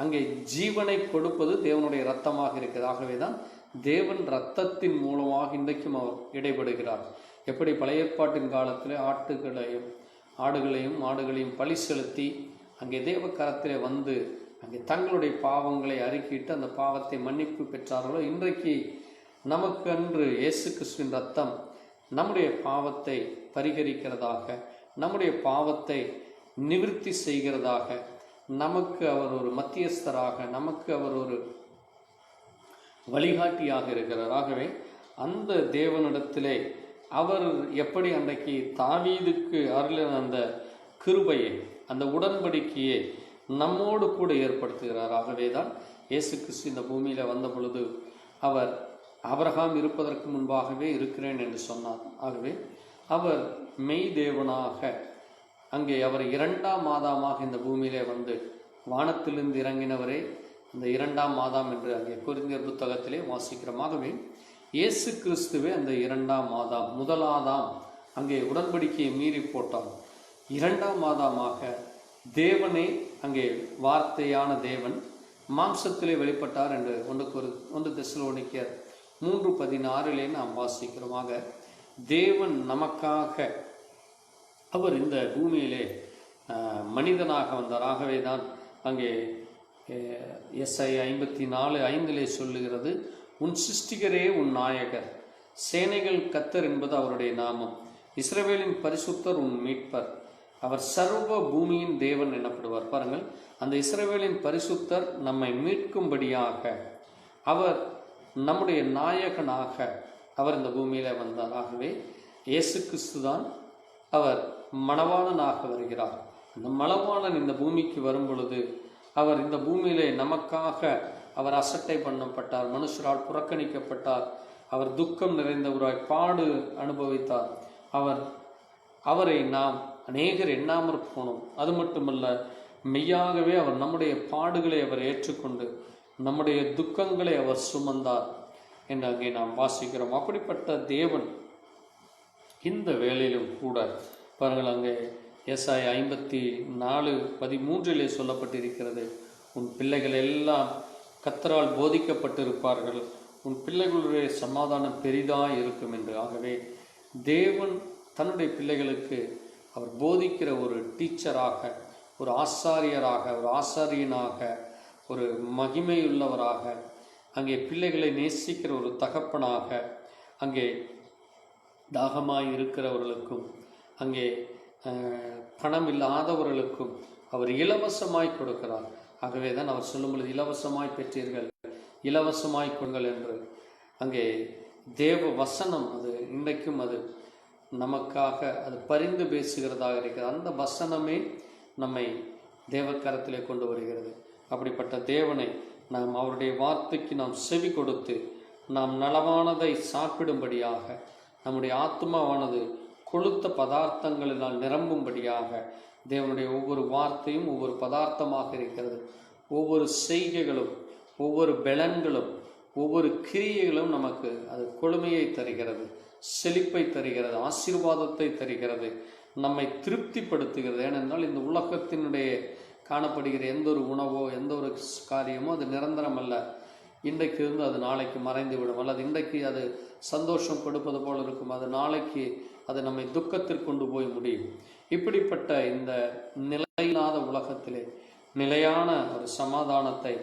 அங்கே ஜீவனை கொடுப்பது தேவனுடைய இரத்தமாக இருக்கிறது. ஆகவே தான் தேவன் இரத்தத்தின் மூலமாக இன்றைக்கும் அவர் இடைபடுகிறார். எப்படி பழைய ஏற்பாட்டின் காலத்தில் ஆடுகளையும் மாடுகளையும் பலி செலுத்தி அங்கே தேவ கரத்திலே வந்து அங்கே தங்களுடைய பாவங்களை அறிக்கிட்டு அந்த பாவத்தை மன்னிப்பு பெற்றார்களோ, இன்றைக்கு நமக்கு அன்று இயேசு கிறிஸ்துவின் ரத்தம் நம்முடைய பாவத்தை பரிகரிக்கிறதாக, நம்முடைய பாவத்தை நிவிர்த்தி செய்கிறதாக, நமக்கு அவர் ஒரு மத்தியஸ்தராக, நமக்கு அவர் ஒரு வழிகாட்டியாக இருக்கிறார். ஆகவே அந்த தேவனிடத்திலே அவர் எப்படி அன்றைக்கு தாவீதுக்கு அருளின அந்த கிருபையை, அந்த உடன்படிக்கையை நம்மோடு கூட ஏற்படுத்துகிறார். ஆகவே தான் இயேசு கிறிஸ்து இந்த பூமியில் வந்த பொழுது அவர் ஆபிரகாம் இருப்பதற்கு முன்பாகவே இருக்கிறேன் என்று சொன்னார். ஆகவே அவர் மெய் தேவனாக அங்கே அவர் 2ஆம் மாதமாக இந்த பூமியிலே வந்து வானத்திலிருந்து இறங்கினவரே இந்த 2ஆம் மாதம் என்று அங்கே கொரிந்தியர் புத்தகத்திலே வாசிக்கிறோம். ஆகவே இயேசு கிறிஸ்துவே அந்த 2ஆம் மாதம், முதலாதாம் அங்கே உடன்படிக்கையை மீறி போட்டார். 2ஆம் மாதமாக தேவனே அங்கே வார்த்தையான தேவன் மாம்சத்திலே வெளிப்பட்டார் என்று 1 தெசலோனிக்கர் 3:16 நாம் வாசிக்கிறோம். ஆக தேவன் நமக்காக அவர் இந்த பூமியிலே மனிதனாக வந்தார். ஆகவே தான் அங்கே எஸ்ஐயா 54:5 சொல்லுகிறது, உன் சிருஷ்டிகரே உன் நாயகர், சேனைகள் கர்த்தர் என்பது அவருடைய நாமம், இஸ்ரவேலின் பரிசுத்தர் உன் மீட்பர், அவர் சர்வ பூமியின் தேவன் எனப்படுவார். பாருங்கள், அந்த இஸ்ரவேலின் பரிசுத்தர் நம்மை மீட்கும்படியாக அவர் நம்முடைய நாயகனாக அவர் இந்த பூமியில வந்தார். ஆகவே இயேசு கிறிஸ்து தான் அவர் மணவாளனாக வருகிறார். அந்த மணவாளன் இந்த பூமிக்கு வரும் பொழுது அவர் இந்த பூமியிலே நமக்காக அவர் அசட்டை பண்ணப்பட்டார், மனுஷரால் புறக்கணிக்கப்பட்டார், அவர் துக்கம் நிறைந்தவராய் பாடு அனுபவித்தார். அவரை நாம் அநேகர் எண்ணாமற் போனோம். அது மட்டுமல்ல, மெய்யாகவே அவர் நம்முடைய பாடுகளை அவர் ஏற்றுக்கொண்டு நம்முடைய துக்கங்களை அவர் சுமந்தார் என்று அங்கே நாம் வாசிக்கிறோம். அப்படிப்பட்ட தேவன் இந்த வேளையிலும் கூட பாருங்கள், அங்கே ஏசாயா 54:13 சொல்லப்பட்டிருக்கிறது, உன் பிள்ளைகள் எல்லாம் கர்த்தரால் போதிக்கப்பட்டிருப்பார்கள், உன் பிள்ளைகளுடைய சமாதானம் பெரிதாக இருக்கும் என்று. ஆகவே தேவன் தன்னுடைய பிள்ளைகளுக்கு அவர் போதிக்கிற ஒரு டீச்சராக, ஒரு ஆசாரியராக, ஒரு ஆசாரியனாக, ஒரு மகிமையுள்ளவராக, அங்கே பிள்ளைகளை நேசிக்கிற ஒரு தகப்பனாக, அங்கே தாகமாய் இருக்கிறவர்களுக்கும் அங்கே பணம் இல்லாதவர்களுக்கும் அவர் இலவசமாய் கொடுக்கிறார். ஆகவே தான் அவர் சொல்லும் பொழுது இலவசமாய் பெற்றீர்கள், இலவசமாய் கொடுங்கள் என்று. அங்கே தேவ வசனம் அது இன்றைக்கும் அது நமக்காக அது பரிந்து பேசுகிறதாக இருக்கிறது. அந்த வசனமே நம்மை தேவக்கரத்திலே கொண்டு வருகிறது. அப்படிப்பட்ட தேவனை நாம் அவருடைய வார்த்தைக்கு நாம் செவி கொடுத்து நாம் நலமானதை சாப்பிடும்படியாக, நம்முடைய ஆத்மாவானது கொழுத்த பதார்த்தங்களினால் நிரம்பும்படியாக தேவனுடைய ஒவ்வொரு வார்த்தையும் ஒவ்வொரு பதார்த்தமாக இருக்கிறது. ஒவ்வொரு செய்கைகளும், ஒவ்வொரு பலன்களும், ஒவ்வொரு கிரியைகளும் நமக்கு அது கொழுமையை தருகிறது, செழிப்பை தருகிறது, ஆசீர்வாதத்தை தருகிறது, நம்மை திருப்திப்படுத்துகிறது. ஏனென்றால் இந்த உலகத்தினுடைய காணப்படுகிற எந்த ஒரு உணவோ எந்த ஒரு காரியமோ அது நிரந்தரம் அல்ல. இன்றைக்கு இருந்து அது நாளைக்கு மறைந்து விடும், அல்லது இன்றைக்கு அது சந்தோஷம் கொடுப்பது போல் இருக்கும், அது நாளைக்கு அது நம்மை துக்கத்திற்கு கொண்டு போய் முடியும். இப்படிப்பட்ட இந்த நிலையில்லாத உலகத்திலே நிலையான ஒரு சமாதானத்தை,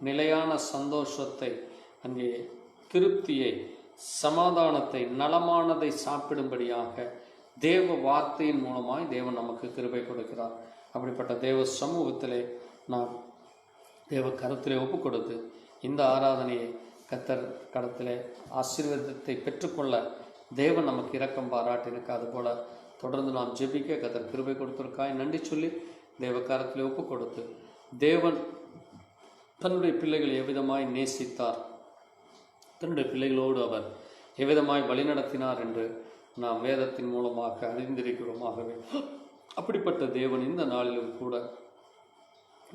நிலையான சந்தோஷத்தை, அங்கே திருப்தியை, சமாதானத்தை, நலமானதை சாப்பிடும்படியாக தேவ வார்த்தையின் மூலமாய் தேவன் நமக்கு கிருபை கொடுக்கிறார். அப்படிப்பட்ட தேவ சமூகத்திலே நாம் தேவ கரத்திலே ஒப்பு கொடுத்து இந்த ஆராதனையை கர்த்தர் கடத்திலே ஆசீர்வாதத்தை பெற்றுக்கொள்ள தேவன் நமக்கு இரக்கம் பாராட்டினுக்கு. அதுபோல தொடர்ந்து நாம் ஜெபிக்க கர்த்தர் கிருபை கொடுத்திருக்காய் நன்றி சொல்லி தேவ கரத்திலே ஒப்பு கொடுத்து தேவன் தன்னுடைய பிள்ளைகளை எவ்விதமாய் நேசித்தார், தன்னுடைய பிள்ளைகளோடு அவர் எவ்விதமாய் வழிநடத்தினார் என்று நாம் வேதத்தின் மூலமாக அறிந்திருக்கிறோம். ஆகவே அப்படிப்பட்ட தேவன் இந்த நாளிலும் கூட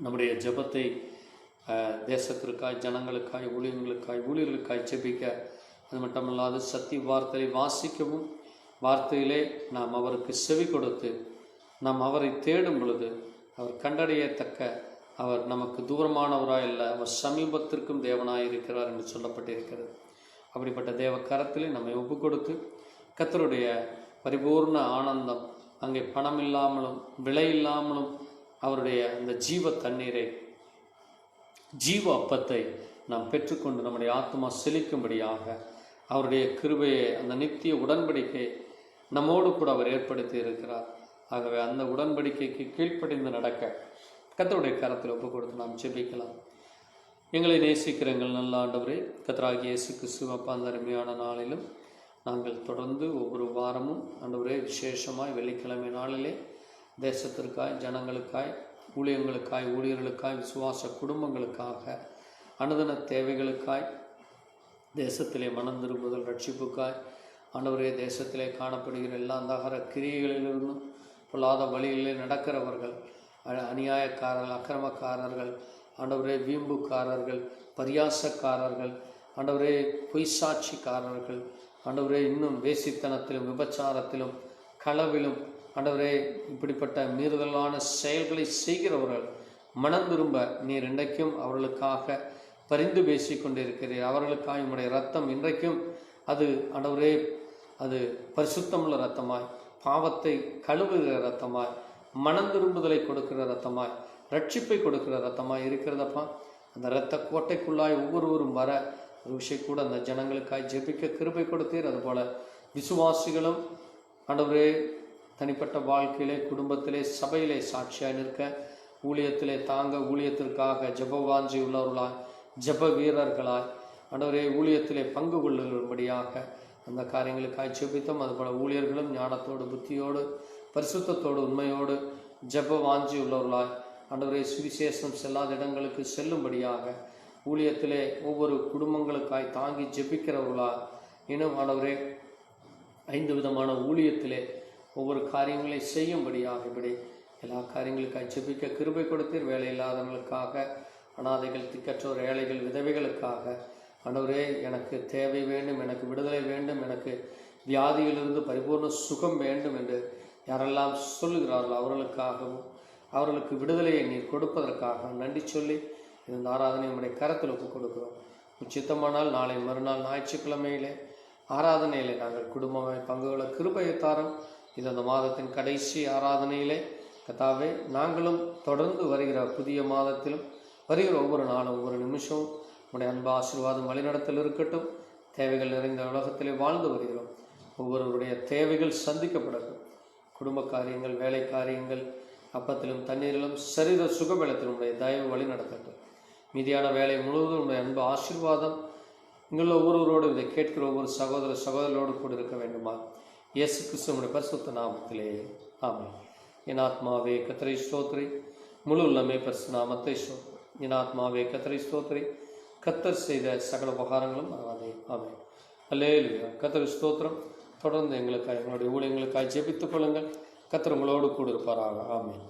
நம்முடைய ஜெபத்தை தேசத்திற்காய், ஜனங்களுக்காய், ஊழியர்களுக்காய் ஜெபிக்க, அது மட்டுமல்லாது சத்திய வார்த்தையை வாசிக்கவும், வார்த்தையிலே நாம் அவருக்கு செவி கொடுத்து நாம் அவரை தேடும் பொழுது அவர் கண்டடையத்தக்க, அவர் நமக்கு தூரமானவராய் அல்ல, அவர் சமீபத்திற்கும் தேவனாய் இருக்கிறார் என்று சொல்லப்பட்டிருக்கிறது. அப்படிப்பட்ட தேவ கரத்திலே நம்மை ஒப்பு கொடுத்து கர்த்தருடைய பரிபூர்ண ஆனந்தம், அங்கே பணம் இல்லாமலும் விலை இல்லாமலும் அவருடைய அந்த ஜீவ தண்ணீரை, ஜீவ அப்பத்தை நாம் பெற்றுக்கொண்டு நம்முடைய ஆத்மா செழிக்கும்படியாக அவருடைய கிருபையை, அந்த நித்திய உடன்படிக்கை நம்மோடு கூட அவர் ஏற்படுத்தி இருக்கிறார். ஆகவே அந்த உடன்படிக்கைக்கு கீழ்ப்படிந்து நடக்க கர்த்தருடைய கரத்தில் ஒப்பு கொடுத்து நாம் ஜெபிக்கலாம். எங்களை நேசிக்கிற எங்கள் நல்ல ஆண்டவரே, கர்த்தராகிய இயேசு கிறிஸ்து அப்பா, அந்த அருமையான நாளிலும் நாங்கள் தொடர்ந்து ஒவ்வொரு வாரமும் ஆண்டவரே விசேஷமாய் வெள்ளிக்கிழமை நாளிலே தேசத்திற்காய், ஜனங்களுக்காய், ஊழியர்களுக்காய், விசுவாச குடும்பங்களுக்காக, அனுதின தேவைகளுக்காய், தேசத்திலே மனம் திரும்புதல், ரட்சிப்புக்காய், ஆண்டவரே தேசத்திலே காணப்படுகிற எல்லா அந்தகார கிரியைகளிலிருந்தும், பொல்லாத வழிகளிலே நடக்கிறவர்கள், அநியாயக்காரர்கள், அக்கிரமக்காரர்கள், ஆண்டவரே வீம்புக்காரர்கள், பரியாசக்காரர்கள், ஆண்டவரே பொய்சாட்சிக்காரர்கள், ஆண்டவரே இன்னும் வேசித்தனத்திலும் விபச்சாரத்திலும் களவிலும் ஆண்டவரே இப்படிப்பட்ட மீறுதலான செயல்களை செய்கிறவர்கள் மனம் திரும்ப நீர் இன்றைக்கும் அவர்களுக்காக பரிந்து பேசி கொண்டிருக்கிறீர். அவர்களுக்காக உம்முடைய இரத்தம் இன்றைக்கும் அது ஆண்டவரே அது பரிசுத்தமுள்ள இரத்தமாய், பாவத்தை கழுவுகிற இரத்தமாய், மனம் திரும்புதலை கொடுக்கிற இரத்தமாய், ரட்சிப்பை கொடுக்கிற இரத்தமாய் இருக்கிறதப்பா. அந்த இரத்த கோட்டைக்குள்ளாய் ஒவ்வொருவரும் வர ஒரு விஷயம் கூட அந்த ஜனங்களுக்காய் ஜெபிக்க கிருபை கொடுத்தீர். அதுபோல விசுவாசிகளும் ஆண்டவரே தனிப்பட்ட வாழ்க்கையிலே, குடும்பத்திலே, சபையிலே சாட்சியாய் நிற்க, ஊழியத்திலே தாங்க, ஊழியத்திற்காக ஜெப வாஞ்சி உள்ளவர்களாய், ஜெப வீரர்களாய் ஆண்டவரே ஊழியத்திலே பங்கு கொள்ளும்படியாக அந்த காரியங்களுக்காய் ஜெபித்தோம். அதுபோல் ஊழியர்களும் ஞானத்தோடு, புத்தியோடு, பரிசுத்தத்தோடு, உண்மையோடு ஜெப வாஞ்சி உள்ளவர்களாய் ஆண்டவரே சுவிசேஷம் செல்லாத இடங்களுக்கு செல்லும்படியாக ஊழியத்திலே ஒவ்வொரு குடும்பங்களுக்காய் தாங்கி ஜெபிக்கிறவர்களாய், இன்னும் ஆண்டவரே 5 விதமான ஊழியத்திலே ஒவ்வொரு காரியங்களை செய்யும்படியாக இப்படி எல்லா காரியங்களுக்காக ஜெபிக்க கிருபை கொடுத்தீர். வேலை இல்லாதவர்களுக்காக, அனாதைகள், திக்கற்றோர், ஏழைகள், விதவைகளுக்காக ஆண்டவரே எனக்கு தேவை வேண்டும், எனக்கு விடுதலை வேண்டும், எனக்கு வியாதியிலிருந்து பரிபூர்ண சுகம் வேண்டும் என்று யாரெல்லாம் சொல்லுகிறார்களோ அவர்களுக்காகவும் அவர்களுக்கு விடுதலையை நீர் கொடுப்பதற்காக நன்றி சொல்லி இந்த ஆராதனை நம்முடைய கரத்தில் ஒப்புக் கொடுக்கிறோம். உச்சித்தமானால் நாளை மறுநாள் ஞாயிற்றுக்கிழமையிலே ஆராதனையிலே நாங்கள் குடும்பமாய் பங்குகளை கிருபையை தாரும். இது அந்த மாதத்தின் கடைசி ஆராதனையிலே கர்த்தாவே, நாங்களும் தொடர்ந்து வருகிற புதிய மாதத்திலும் வருகிற ஒவ்வொரு நாளும் ஒவ்வொரு நிமிஷமும் உடைய அன்பு ஆசீர்வாதம் வழிநடத்தல் இருக்கட்டும். தேவைகள் நிறைந்த உலகத்திலே வாழ்ந்து வருகிறோம். ஒவ்வொருவருடைய தேவைகள் சந்திக்கப்படட்டும். குடும்ப காரியங்கள், வேலை காரியங்கள், அப்பத்திலும் தண்ணீரிலும் சரீர சுகபலத்திலும் உடைய தயவு வழி நடத்தட்டும். மீதியான வேலை முழுவதும் உடைய அன்பு ஆசீர்வாதம் நீங்கள் ஒவ்வொருவரோடு இதை கேட்கிற ஒவ்வொரு சகோதர சகோதரோடு கூட இருக்க வேண்டுமா? இயேசு கிறிஸ்துவினுடைய பரிசுத்த நாமத்திலே ஆமென். என் ஆத்மாவே கர்த்தரை ஸ்தோத்திரி, முழு உள்ளமே பரிசுத்த நாமத்தை ஸ்தோத்திரி. என் ஆத்மாவே கர்த்தரை ஸ்தோத்திரி, கர்த்தர் செய்த சகல உபகாரங்களும் ஆமென். அல்லேலூயா. கர்த்தர் ஸ்தோத்திரம். தொடர்ந்து எங்களுக்காக, எங்களுடைய ஊழியங்களுக்காக ஜெபித்துக் கொள்ளுங்கள். கர்த்தர் உங்களோடு கூட இருப்பாராக. ஆமென்.